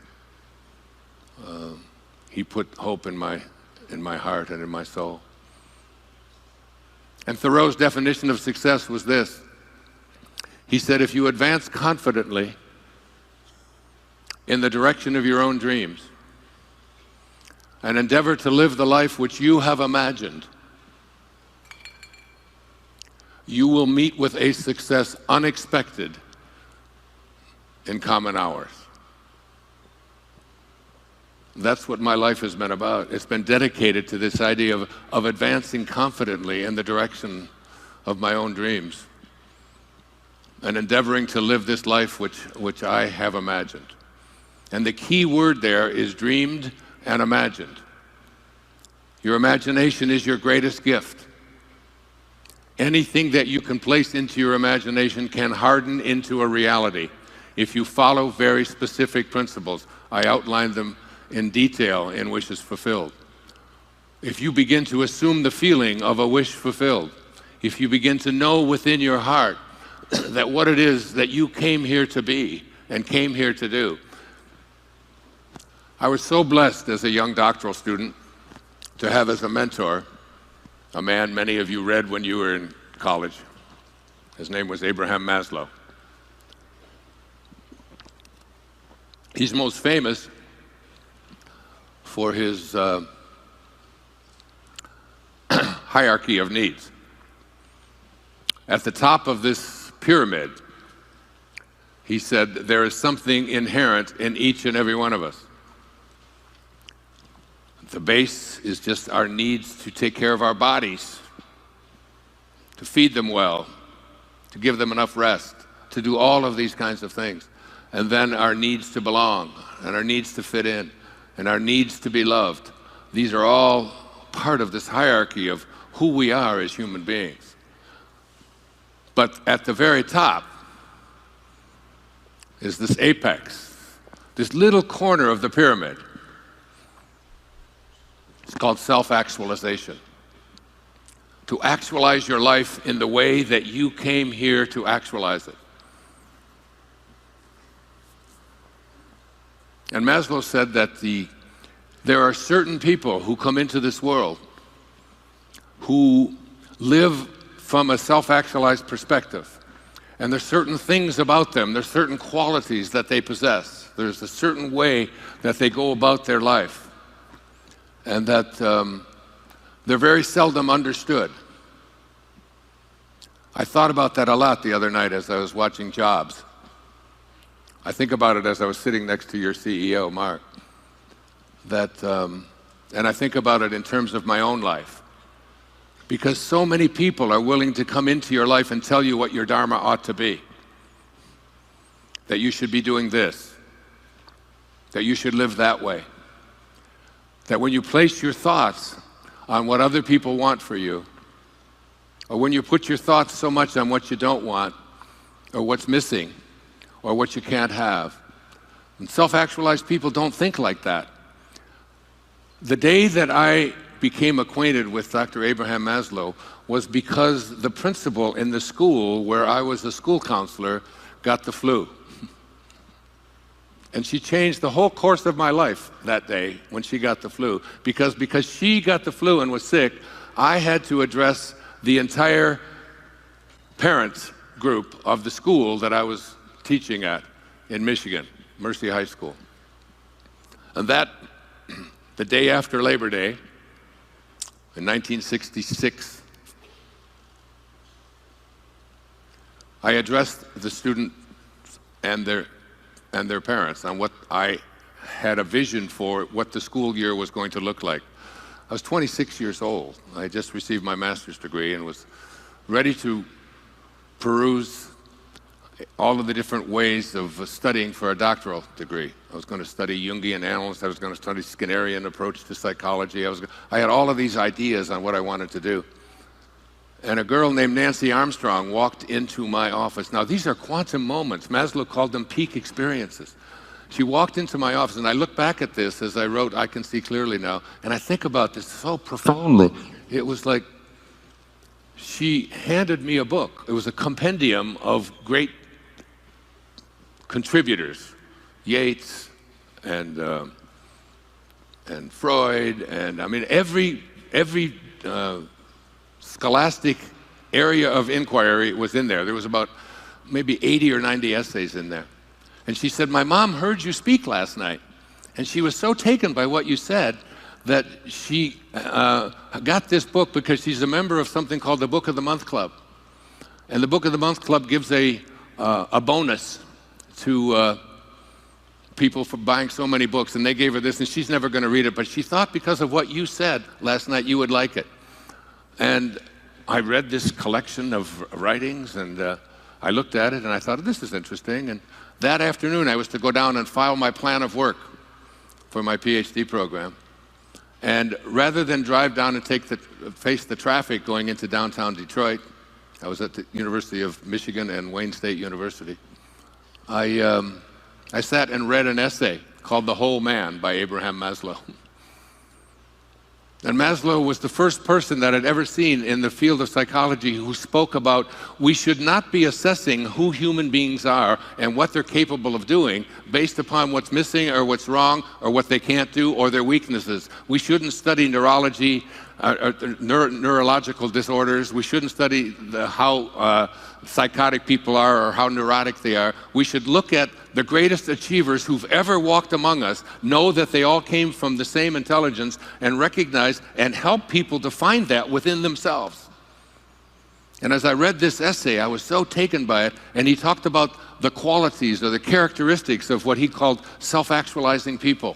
[SPEAKER 2] He put hope in my heart and in my soul. And Thoreau's definition of success was this. He said, if you advance confidently in the direction of your own dreams and endeavor to live the life which you have imagined, you will meet with a success unexpected in common hours. That's what my life has been about. It's been dedicated to this idea of advancing confidently in the direction of my own dreams and endeavoring to live this life which I have imagined. And the key word there is dreamed and imagined. Your imagination is your greatest gift. Anything that you can place into your imagination can harden into a reality if you follow very specific principles. I outlined them in detail in Wishes Fulfilled. If you begin to assume the feeling of a wish fulfilled, if you begin to know within your heart that what it is that you came here to be and came here to do. I was so blessed as a young doctoral student to have as a mentor a man many of you read when you were in college. His name was Abraham Maslow. He's most famous for his hierarchy of needs. At the top of this pyramid, he said, there is something inherent in each and every one of us. The base is just our needs to take care of our bodies, to feed them well, to give them enough rest, to do all of these kinds of things. And then our needs to belong, and our needs to fit in, and our needs to be loved. These are all part of this hierarchy of who we are as human beings. But at the very top is this apex, this little corner of the pyramid. It's called self-actualization. To actualize your life in the way that you came here to actualize it. And Maslow said that there are certain people who come into this world who live from a self-actualized perspective. And there's certain things about them, there's certain qualities that they possess. There's a certain way that they go about their life. and that they're very seldom understood. I thought about that a lot the other night as I was watching Jobs. I think about it as I was sitting next to your CEO, Mark. And I think about it in terms of my own life. Because so many people are willing to come into your life and tell you what your dharma ought to be. That you should be doing this. That you should live that way. That when you place your thoughts on what other people want for you, or when you put your thoughts so much on what you don't want, or what's missing, or what you can't have. And self-actualized people don't think like that. The day that I became acquainted with Dr. Abraham Maslow was because the principal in the school where I was a school counselor got the flu. And she changed the whole course of my life that day when she got the flu. Because she got the flu and was sick, I had to address the entire parents group of the school that I was teaching at in Michigan, Mercy High School. And that, the day after Labor Day, in 1966, I addressed the students and their parents on what I had a vision for what the school year was going to look like. I was 26 years old. I had just received my master's degree and was ready to peruse all of the different ways of studying for a doctoral degree. I was going to study Jungian analysis. I was going to study Skinnerian approach to psychology. I had all of these ideas on what I wanted to do. And a girl named Nancy Armstrong walked into my office. Now, these are quantum moments. Maslow called them peak experiences. She walked into my office, and I look back at this as I wrote I Can See Clearly Now, and I think about this so profoundly. It was like she handed me a book. It was a compendium of great contributors, Yeats and Freud, and I mean every scholastic area of inquiry was in there. There was about maybe 80 or 90 essays in there. And she said, "My mom heard you speak last night, and she was so taken by what you said that she got this book because she's a member of something called the Book of the Month Club. And the Book of the Month Club gives a bonus to people for buying so many books, and they gave her this, and she's never going to read it, but she thought because of what you said last night you would like it." And I read this collection of writings, and I looked at it, and I thought, this is interesting. And that afternoon, I was to go down and file my plan of work for my PhD program. And rather than drive down and face the traffic going into downtown Detroit, I was at the University of Michigan and Wayne State University. I sat and read an essay called The Whole Man by Abraham Maslow. And Maslow was the first person that I'd ever seen in the field of psychology who spoke about we should not be assessing who human beings are and what they're capable of doing based upon what's missing or what's wrong or what they can't do or their weaknesses. We shouldn't study neurology, neurological disorders. We shouldn't study how psychotic people are or how neurotic they are. We should look at the greatest achievers who've ever walked among us, know that they all came from the same intelligence, and recognize and help people to find that within themselves. And as I read this essay, I was so taken by it, and he talked about the qualities or the characteristics of what he called self-actualizing people.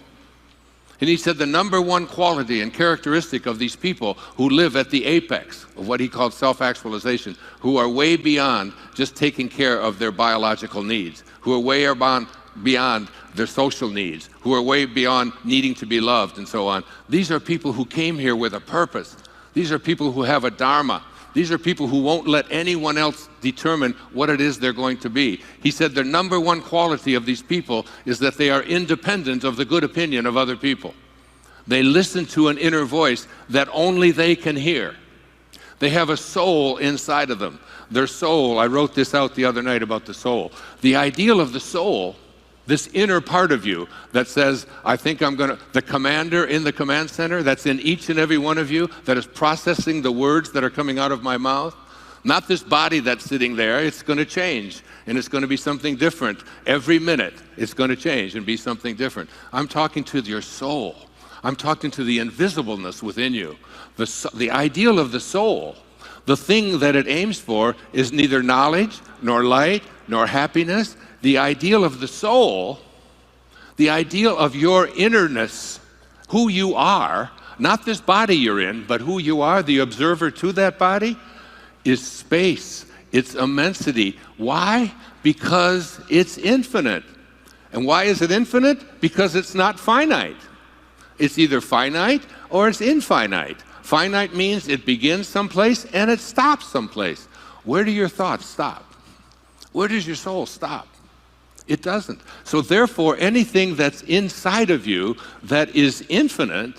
[SPEAKER 2] And he said the number one quality and characteristic of these people who live at the apex of what he called self-actualization, who are way beyond just taking care of their biological needs, who are way beyond their social needs, who are way beyond needing to be loved and so on. These are people who came here with a purpose. These are people who have a dharma. These are people who won't let anyone else determine what it is they're going to be. He said the number one quality of these people is that they are independent of the good opinion of other people. They listen to an inner voice that only they can hear. They have a soul inside of them. Their soul, I wrote this out the other night about the soul. The ideal of the soul, this inner part of you that says, I think I'm going to, the commander in the command center that's in each and every one of you that is processing the words that are coming out of my mouth, not this body that's sitting there. It's going to change, and it's going to be something different. Every minute, it's going to change and be something different. I'm talking to your soul. I'm talking to the invisibleness within you. The ideal of the soul, the thing that it aims for, is neither knowledge, nor light, nor happiness. The ideal of the soul, the ideal of your innerness, who you are, not this body you're in, but who you are, the observer to that body, is space. It's immensity. Why? Because it's infinite. And why is it infinite? Because it's not finite. It's either finite or it's infinite. Finite means it begins someplace and it stops someplace. Where do your thoughts stop? Where does your soul stop? It doesn't. So therefore, anything that's inside of you that is infinite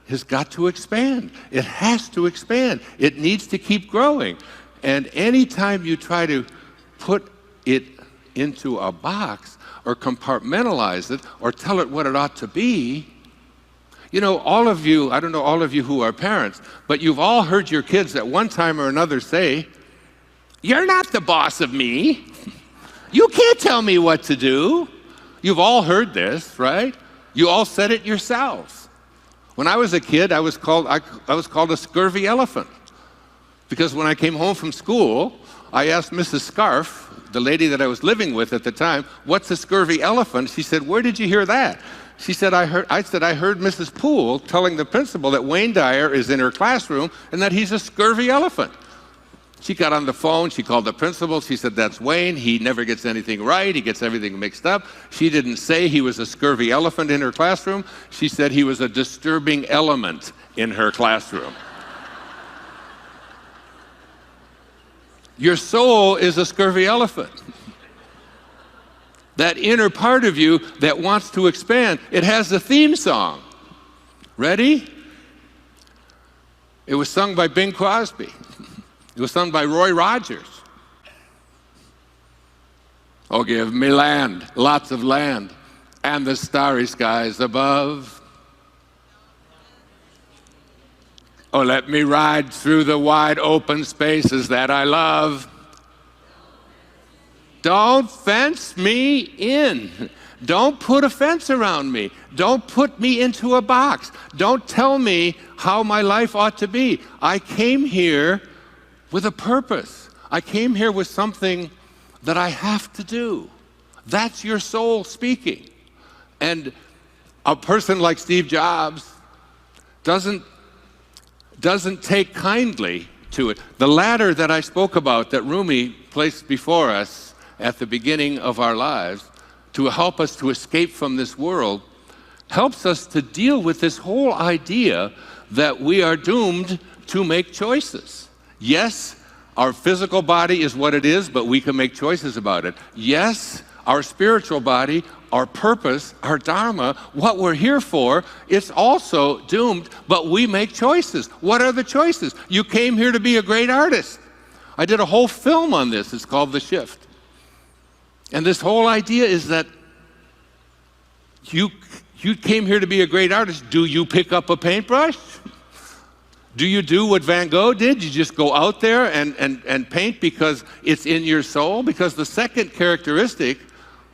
[SPEAKER 2] has got to expand. It has to expand. It needs to keep growing. And anytime you try to put it into a box or compartmentalize it or tell it what it ought to be, you know, all of you, I don't know all of you who are parents, but you've all heard your kids at one time or another say, "You're not the boss of me. You can't tell me what to do." You've all heard this, right? You all said it yourselves. When I was a kid, I was called a scurvy elephant, because when I came home from school, I asked Mrs. Scarf, the lady that I was living with at the time, "What's a scurvy elephant?" She said, "Where did you hear that?" She said, I heard Mrs. Poole telling the principal that Wayne Dyer is in her classroom and that he's a scurvy elephant. She got on the phone, she called the principal, she said, "That's Wayne, he never gets anything right, he gets everything mixed up." She didn't say he was a scurvy elephant in her classroom, she said he was a disturbing element in her classroom. Your soul is a scurvy elephant. That inner part of you that wants to expand, it has a theme song. Ready? It was sung by Bing Crosby. It was sung by Roy Rogers. "Oh, give me land, lots of land, and the starry skies above. Oh, let me ride through the wide open spaces that I love. Don't fence me in. Don't put a fence around me. Don't put me into a box. Don't tell me how my life ought to be. I came here with a purpose. I came here with something that I have to do." That's your soul speaking. And a person like Steve Jobs doesn't take kindly to it. The ladder that I spoke about, that Rumi placed before us at the beginning of our lives to help us to escape from this world, helps us to deal with this whole idea that we are doomed to make choices. Yes, our physical body is what it is, but we can make choices about it. Yes, our spiritual body, our purpose, our dharma, what we're here for, it's also doomed, but we make choices. What are the choices? You came here to be a great artist. I did a whole film on this. It's called The Shift. And this whole idea is that you came here to be a great artist. Do you pick up a paintbrush? Do you do what Van Gogh did? You just go out there and paint because it's in your soul? Because the second characteristic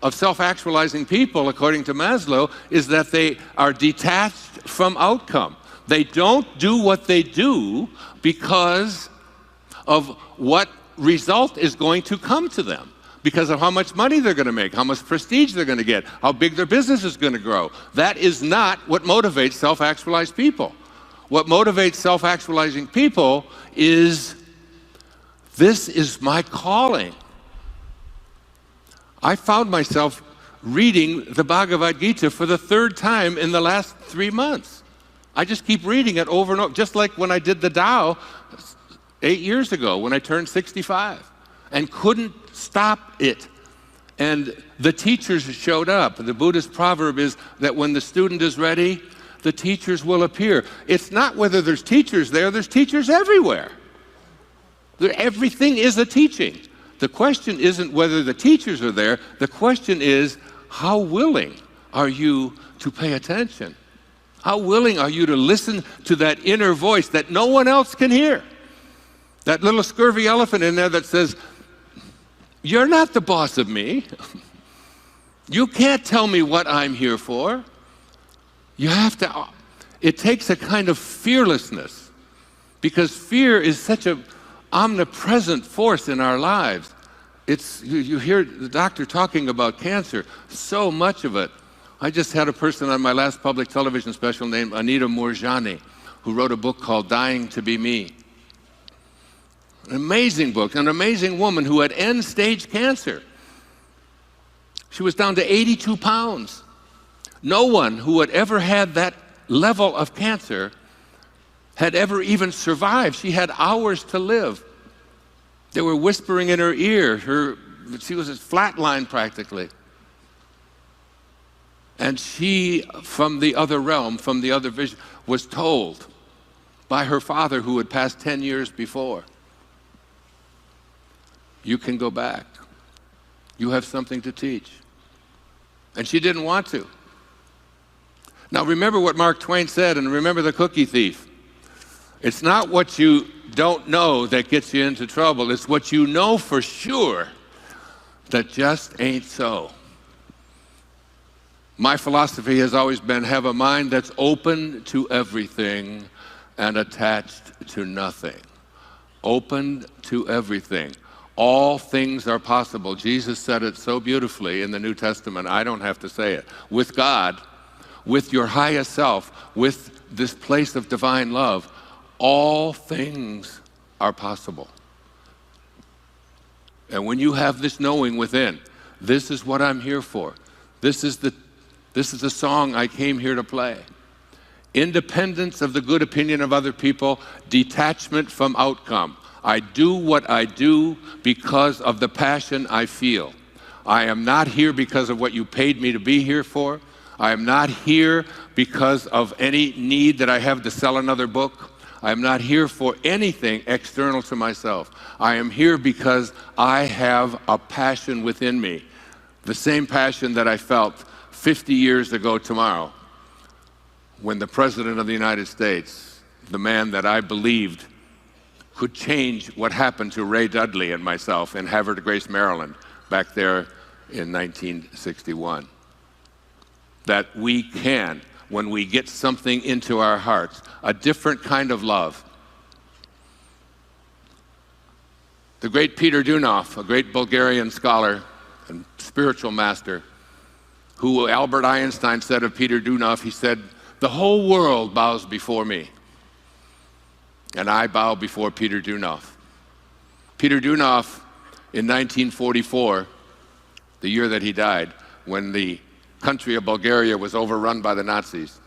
[SPEAKER 2] of self-actualizing people, according to Maslow, is that they are detached from outcome. They don't do what they do because of what result is going to come to them, because of how much money they're going to make, how much prestige they're going to get, how big their business is going to grow. That is not what motivates self-actualized people. What motivates self-actualizing people is, this is my calling. I found myself reading the Bhagavad Gita for the third time in the last 3 months. I just keep reading it over and over, just like when I did the Tao 8 years ago, when I turned 65, and couldn't stop it. And the teachers showed up. The Buddhist proverb is that when the student is ready, the teachers will appear. It's not whether there's teachers there's teachers everywhere. Everything is a teaching. The question isn't whether the teachers are there. The question is, how willing are you to pay attention? How willing are you to listen to that inner voice that no one else can hear? That little scurvy elephant in there that says, "You're not the boss of me. You can't tell me what I'm here for." You have to, It takes a kind of fearlessness, because fear is such an omnipresent force in our lives. You hear the doctor talking about cancer, so much of it. I just had a person on my last public television special named Anita Moorjani, who wrote a book called Dying to Be Me. An amazing book, an amazing woman who had end-stage cancer. She was down to 82 pounds. No one who had ever had that level of cancer had ever even survived. She had hours to live. They were whispering in her ear. She was flatlined practically. And she, from the other realm, from the other vision, was told by her father, who had passed 10 years before, you can go back. You have something to teach. And she didn't want to. Now remember what Mark Twain said, and remember the cookie thief. It's not what you don't know that gets you into trouble. It's what you know for sure that just ain't so. My philosophy has always been, have a mind that's open to everything and attached to nothing. Open to everything. All things are possible. Jesus said it so beautifully in the New Testament. I don't have to say it. With God, with your highest self, with this place of divine love, all things are possible. And when you have this knowing within, this is what I'm here for. This is the song I came here to play. Independence of the good opinion of other people, detachment from outcome. I do what I do because of the passion I feel. I am not here because of what you paid me to be here for. I am not here because of any need that I have to sell another book. I am not here for anything external to myself. I am here because I have a passion within me, the same passion that I felt 50 years ago tomorrow when the President of the United States, the man that I believed could change what happened to Ray Dudley and myself in Havre Grace, Maryland, back there in 1961. That we can, when we get something into our hearts, a different kind of love. The great Peter Dunov, a great Bulgarian scholar and spiritual master, who Albert Einstein said of Peter Dunov, he said, the whole world bows before me, and I bow before Peter Dunov. Peter Dunov, in 1944, the year that he died, when the country of Bulgaria was overrun by the Nazis,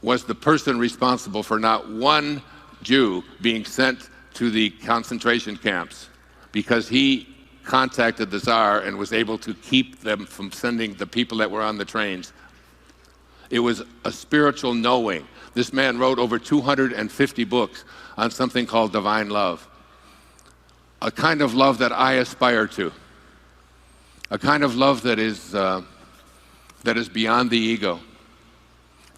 [SPEAKER 2] was the person responsible for not one Jew being sent to the concentration camps, because he contacted the Tsar and was able to keep them from sending the people that were on the trains. It was a spiritual knowing. This man wrote over 250 books on something called divine love. A kind of love that I aspire to. A kind of love that is beyond the ego.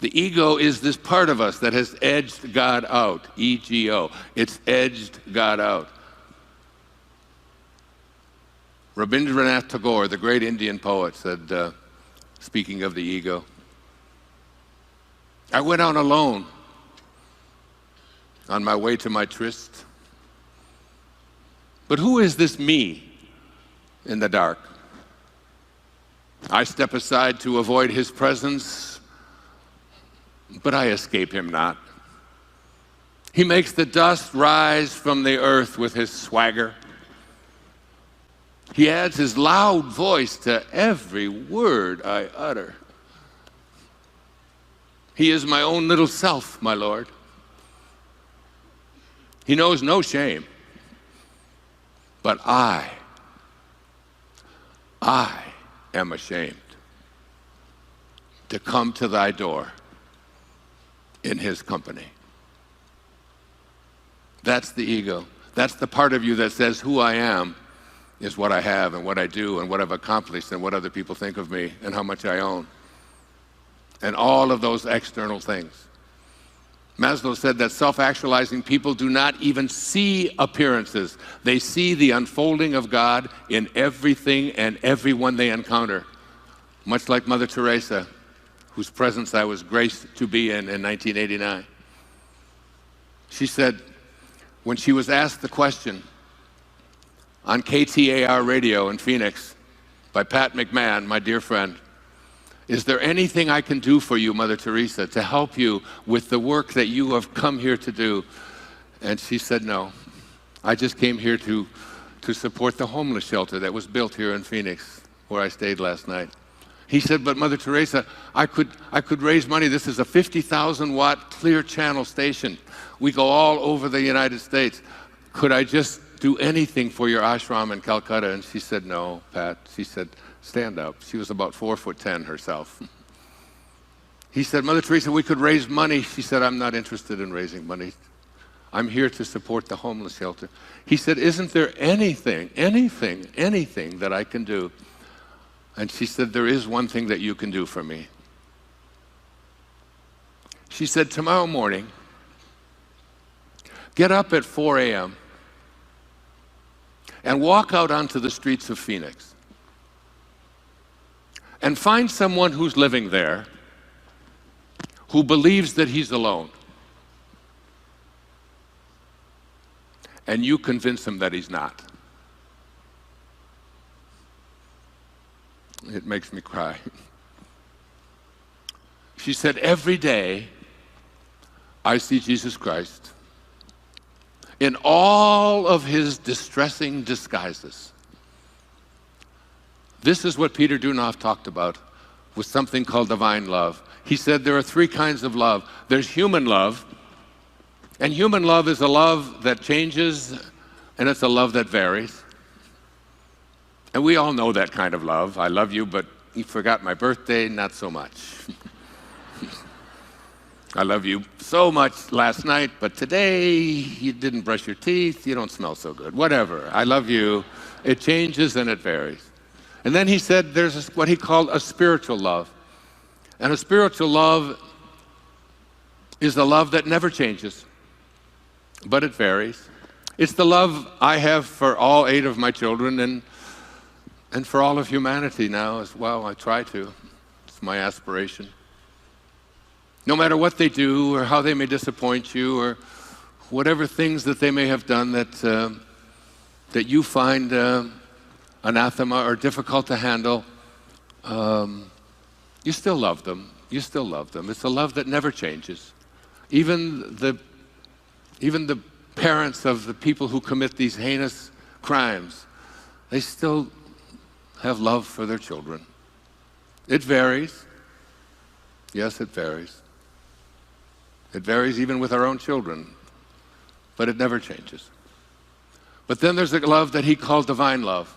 [SPEAKER 2] The ego is this part of us that has edged God out, E-G-O. It's edged God out. Rabindranath Tagore, the great Indian poet, said, speaking of the ego, I went out alone on my way to my tryst. But who is this me in the dark? I step aside to avoid his presence, but I escape him not. He makes the dust rise from the earth with his swagger. He adds his loud voice to every word I utter. He is my own little self, my Lord. He knows no shame, but I am ashamed to come to thy door in his company. That's the ego. That's the part of you that says who I am is what I have and what I do and what I've accomplished and what other people think of me and how much I own. And all of those external things. Maslow said that self-actualizing people do not even see appearances. They see the unfolding of God in everything and everyone they encounter. Much like Mother Teresa, whose presence I was graced to be in 1989. She said, when she was asked the question on KTAR radio in Phoenix by Pat McMahon, my dear friend, is there anything I can do for you, Mother Teresa, to help you with the work that you have come here to do? And she said, no. I just came here to support the homeless shelter that was built here in Phoenix, where I stayed last night. He said, but Mother Teresa, I could raise money. This is a 50,000 watt clear channel station. We go all over the United States. Could I just do anything for your ashram in Calcutta? And she said, no, Pat. She said, stand up. She was about 4'10" herself. He said, Mother Teresa, we could raise money. She said, I'm not interested in raising money. I'm here to support the homeless shelter. He said, isn't there anything that I can do? And she said, there is one thing that you can do for me. She said, tomorrow morning, get up at 4 a.m. and walk out onto the streets of Phoenix and find someone who's living there who believes that he's alone. And you convince him that he's not. It makes me cry. She said, every day I see Jesus Christ in all of his distressing disguises. This is what Peter Dunoff talked about with something called divine love. He said there are three kinds of love. There's human love, and human love is a love that changes, and it's a love that varies. And we all know that kind of love. I love you, but you forgot my birthday, not so much. I love you so much last night, but today you didn't brush your teeth, you don't smell so good. Whatever, I love you. It changes and it varies. And then he said there's what he called a spiritual love. And a spiritual love is the love that never changes, but it varies. It's the love I have for all 8 of my children and for all of humanity now as well. I try to. It's my aspiration. No matter what they do or how they may disappoint you or whatever things that they may have done that you find anathema or difficult to handle, you still love them. You still love them. It's a love that never changes. Even the parents of the people who commit these heinous crimes, they still have love for their children. It varies. Yes, it varies. It varies even with our own children, but it never changes. But then there's a love that he called divine love.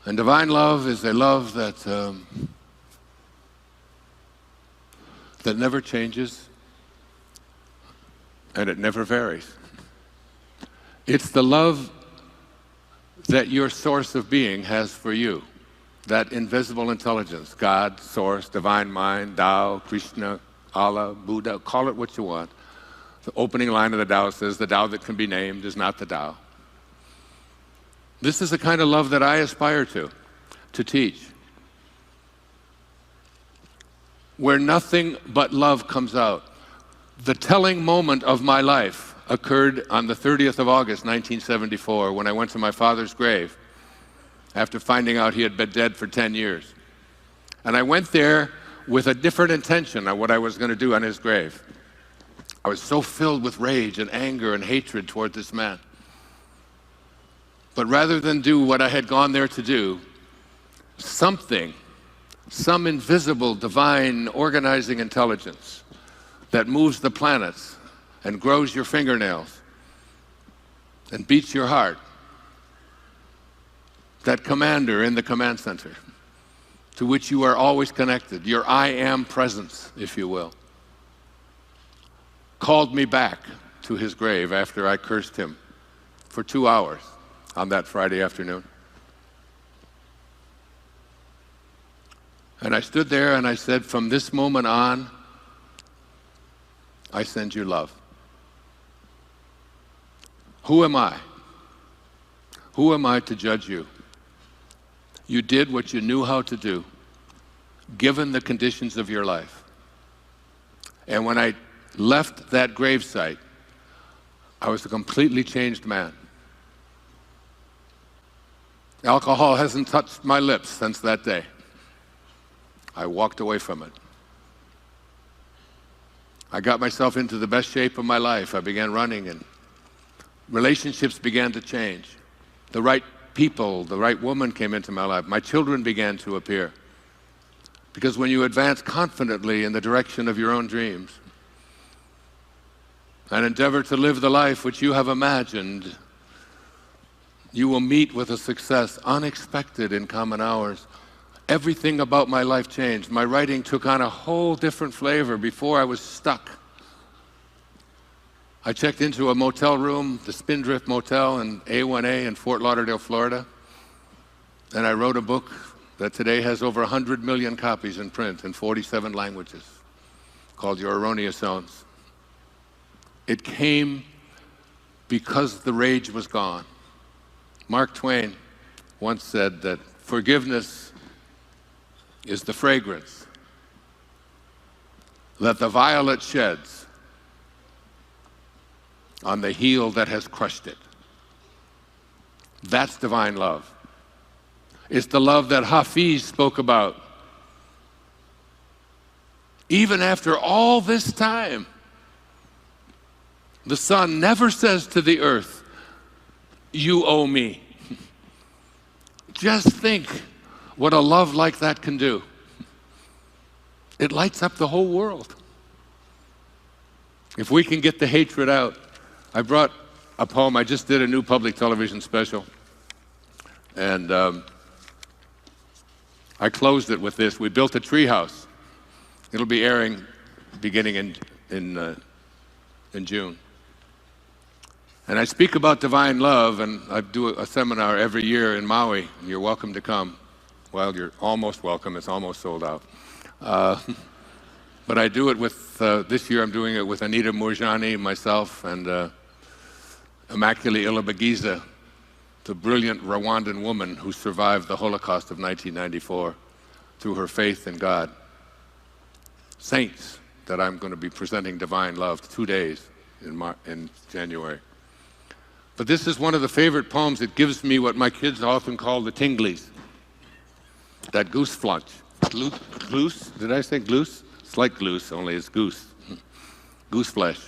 [SPEAKER 2] And divine love is a love that never changes, and it never varies. It's the love that your source of being has for you, that invisible intelligence, God, source, divine mind, Tao, Krishna, Allah, Buddha, call it what you want. The opening line of the Tao says, the Tao that can be named is not the Tao. This is the kind of love that I aspire to teach, where nothing but love comes out. The telling moment of my life occurred on the 30th of August, 1974, when I went to my father's grave after finding out he had been dead for 10 years. And I went there with a different intention on what I was going to do on his grave. I was so filled with rage and anger and hatred toward this man. But rather than do what I had gone there to do, some invisible, divine, organizing intelligence that moves the planets and grows your fingernails and beats your heart, that commander in the command center to which you are always connected, your I am presence, if you will, called me back to his grave after I cursed him for 2 hours on that Friday afternoon. And I stood there and I said, from this moment on, I send you love. Who am I? Who am I to judge you? You did what you knew how to do. given the conditions of your life. And when I left that gravesite, I was a completely changed man. Alcohol hasn't touched my lips since that day. I walked away from it. I got myself into the best shape of my life. I began running, and relationships began to change. The right people, the right woman came into my life. My children began to appear. Because when you advance confidently in the direction of your own dreams and endeavor to live the life which you have imagined, you will meet with a success unexpected in common hours. Everything about my life changed. My writing took on a whole different flavor. Before, I was stuck. I checked into a motel room, the Spindrift Motel in A1A in Fort Lauderdale, Florida, and I wrote a book that today has over 100 million copies in print in 47 languages, called Your Erroneous Zones. It came because the rage was gone. Mark Twain once said that forgiveness is the fragrance that the violet sheds on the heel that has crushed it. That's divine love. It's the love that Hafiz spoke about. Even after all this time, the sun never says to the earth, "You owe me." Just think what a love like that can do. It lights up the whole world. If we can get the hatred out. I brought a poem. I just did a new public television special, and I closed it with this. We built a treehouse. It'll be airing beginning in June. And I speak about divine love, and I do a seminar every year in Maui, and you're welcome to come. Well, you're almost welcome. It's almost sold out. But I do it with, this year I'm doing it with Anita Moorjani, myself, and Immaculée Ilibagiza, the brilliant Rwandan woman who survived the Holocaust of 1994 through her faith in God. Saints that I'm going to be presenting divine love 2 days in January. But this is one of the favorite poems. It gives me what my kids often call the tinglies. That goose flunch. Goose? Did I say goose? It's like goose, only it's goose. Goose flesh.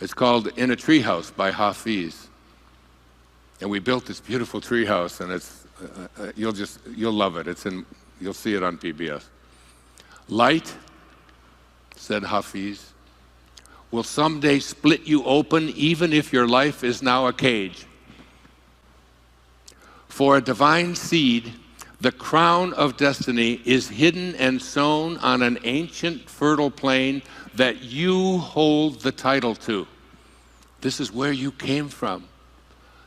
[SPEAKER 2] It's called In a Treehouse by Hafiz. And we built this beautiful treehouse, and it's you'll love it. You'll see it on PBS. Light, said Hafiz, will someday split you open even if your life is now a cage. For a divine seed, the crown of destiny is hidden and sown on an ancient fertile plain that you hold the title to. This is where you came from.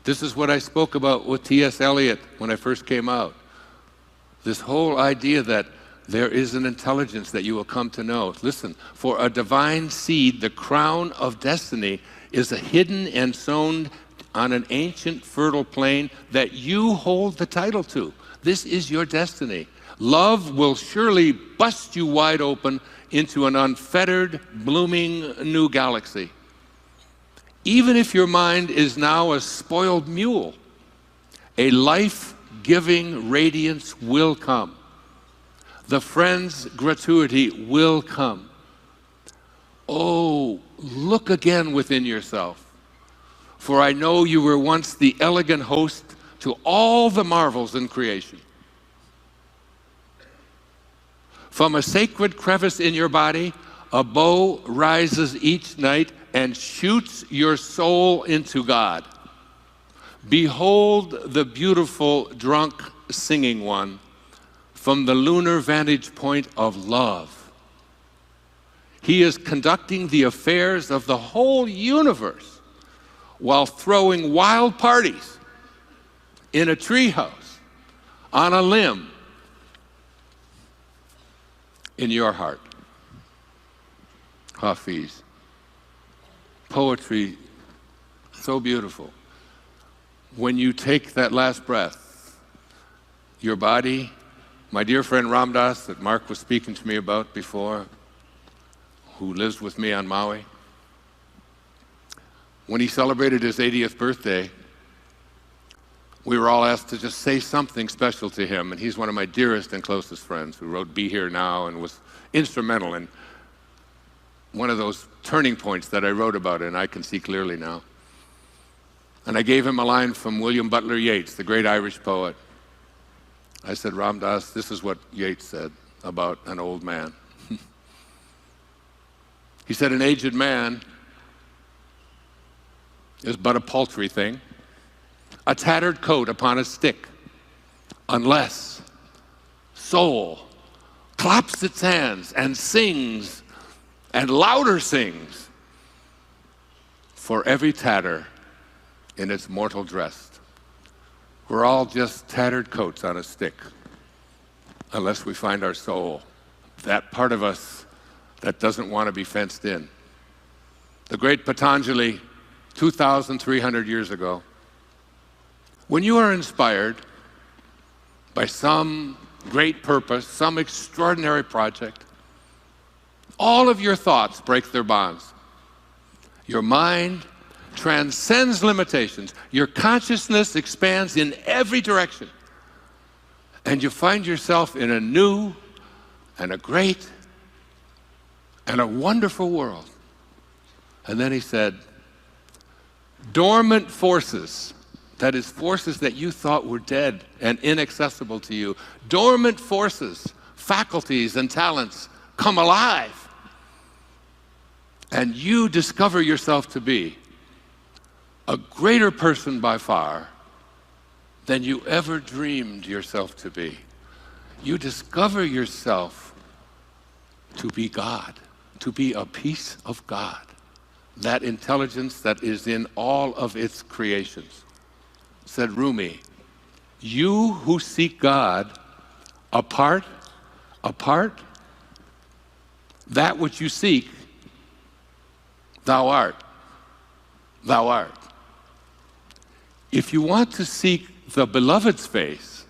[SPEAKER 2] This is what I spoke about with T.S. Eliot when I first came out. This whole idea that there is an intelligence that you will come to know. Listen, for a divine seed, the crown of destiny is a hidden and sown on an ancient fertile plain that you hold the title to. This is your destiny. Love will surely bust you wide open into an unfettered, blooming new galaxy. Even if your mind is now a spoiled mule, a life-giving radiance will come. The friend's gratuity will come. Oh, look again within yourself, for I know you were once the elegant host to all the marvels in creation. From a sacred crevice in your body, a bow rises each night and shoots your soul into God. Behold the beautiful, drunk, singing one from the lunar vantage point of love. He is conducting the affairs of the whole universe while throwing wild parties in a treehouse, on a limb, in your heart. Hafiz. Poetry, so beautiful. When you take that last breath, your body My dear friend Ram Dass, that Mark was speaking to me about before, who lives with me on Maui, when he celebrated his 80th birthday, we were all asked to just say something special to him, and he's one of my dearest and closest friends who wrote Be Here Now and was instrumental in one of those turning points that I wrote about in I Can See Clearly Now. And I gave him a line from William Butler Yeats, the great Irish poet. I said, Ram Dass, this is what Yeats said about an old man. He said, an aged man is but a paltry thing, a tattered coat upon a stick, unless soul claps its hands and sings, and louder sings, for every tatter in its mortal dress. We're all just tattered coats on a stick, unless we find our soul, that part of us that doesn't want to be fenced in. The great Patanjali, 2,300 years ago, when you are inspired by some great purpose, some extraordinary project, all of your thoughts break their bonds. Your mind transcends limitations. Your consciousness expands in every direction. And you find yourself in a new and a great and a wonderful world. And then he said, dormant forces, that is, forces that you thought were dead and inaccessible to you, dormant forces, faculties and talents come alive. And you discover yourself to be a greater person by far than you ever dreamed yourself to be. You discover yourself to be God, to be a piece of God, that intelligence that is in all of its creations. Said Rumi, you who seek God apart, that which you seek, thou art. If you want to seek the beloved's face,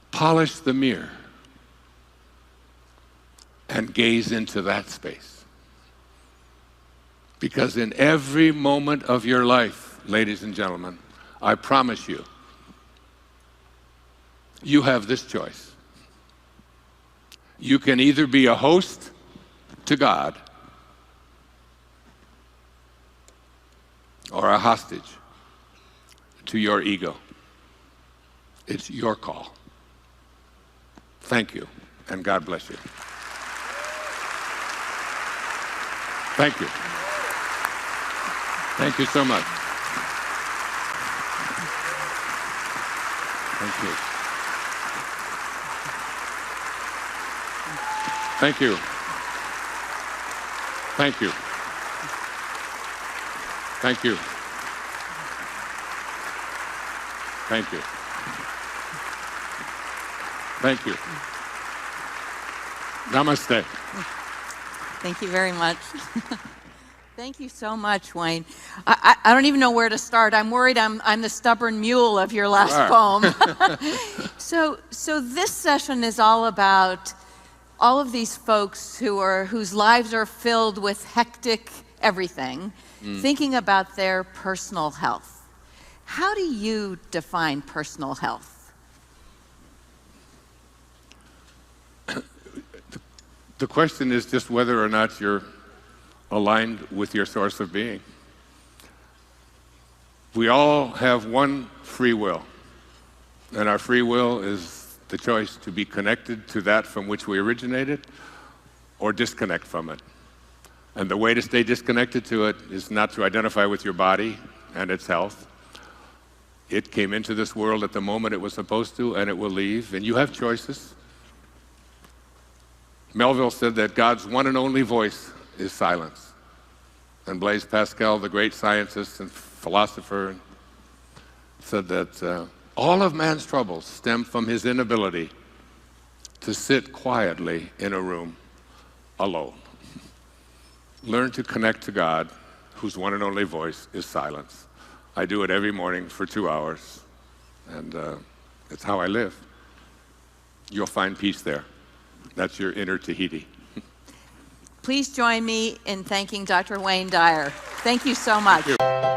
[SPEAKER 2] polish the mirror and gaze into that space. Because in every moment of your life, ladies and gentlemen, I promise you, you have this choice. You can either be a host to God or a hostage to your ego. It's your call. Thank you, and God bless you. Thank you. Thank you so much. Thank you. Thank you. Thank you. Thank you. Thank you. Thank you. Namaste.
[SPEAKER 1] Thank you very much. Thank you so much, Wayne. I don't even know where to start. I'm worried I'm the stubborn mule of your last poem. So this session is all about all of these folks whose lives are filled with hectic everything, thinking about their personal health. How do you define personal health?
[SPEAKER 2] The question is just whether or not you're aligned with your source of being. We all have one free will, and our free will is the choice to be connected to that from which we originated or disconnect from it. And the way to stay disconnected to it is not to identify with your body and its health. It came into this world at the moment it was supposed to, and it will leave, and you have choices. Melville said that God's one and only voice is silence. And Blaise Pascal, the great scientist and philosopher, said that all of man's troubles stem from his inability to sit quietly in a room alone. Learn to connect to God, whose one and only voice is silence. I do it every morning for 2 hours, and it's how I live. you'll find peace there. That's your inner Tahiti.
[SPEAKER 1] Please join me in thanking Dr. Wayne Dyer. Thank you so much.
[SPEAKER 2] Thank you.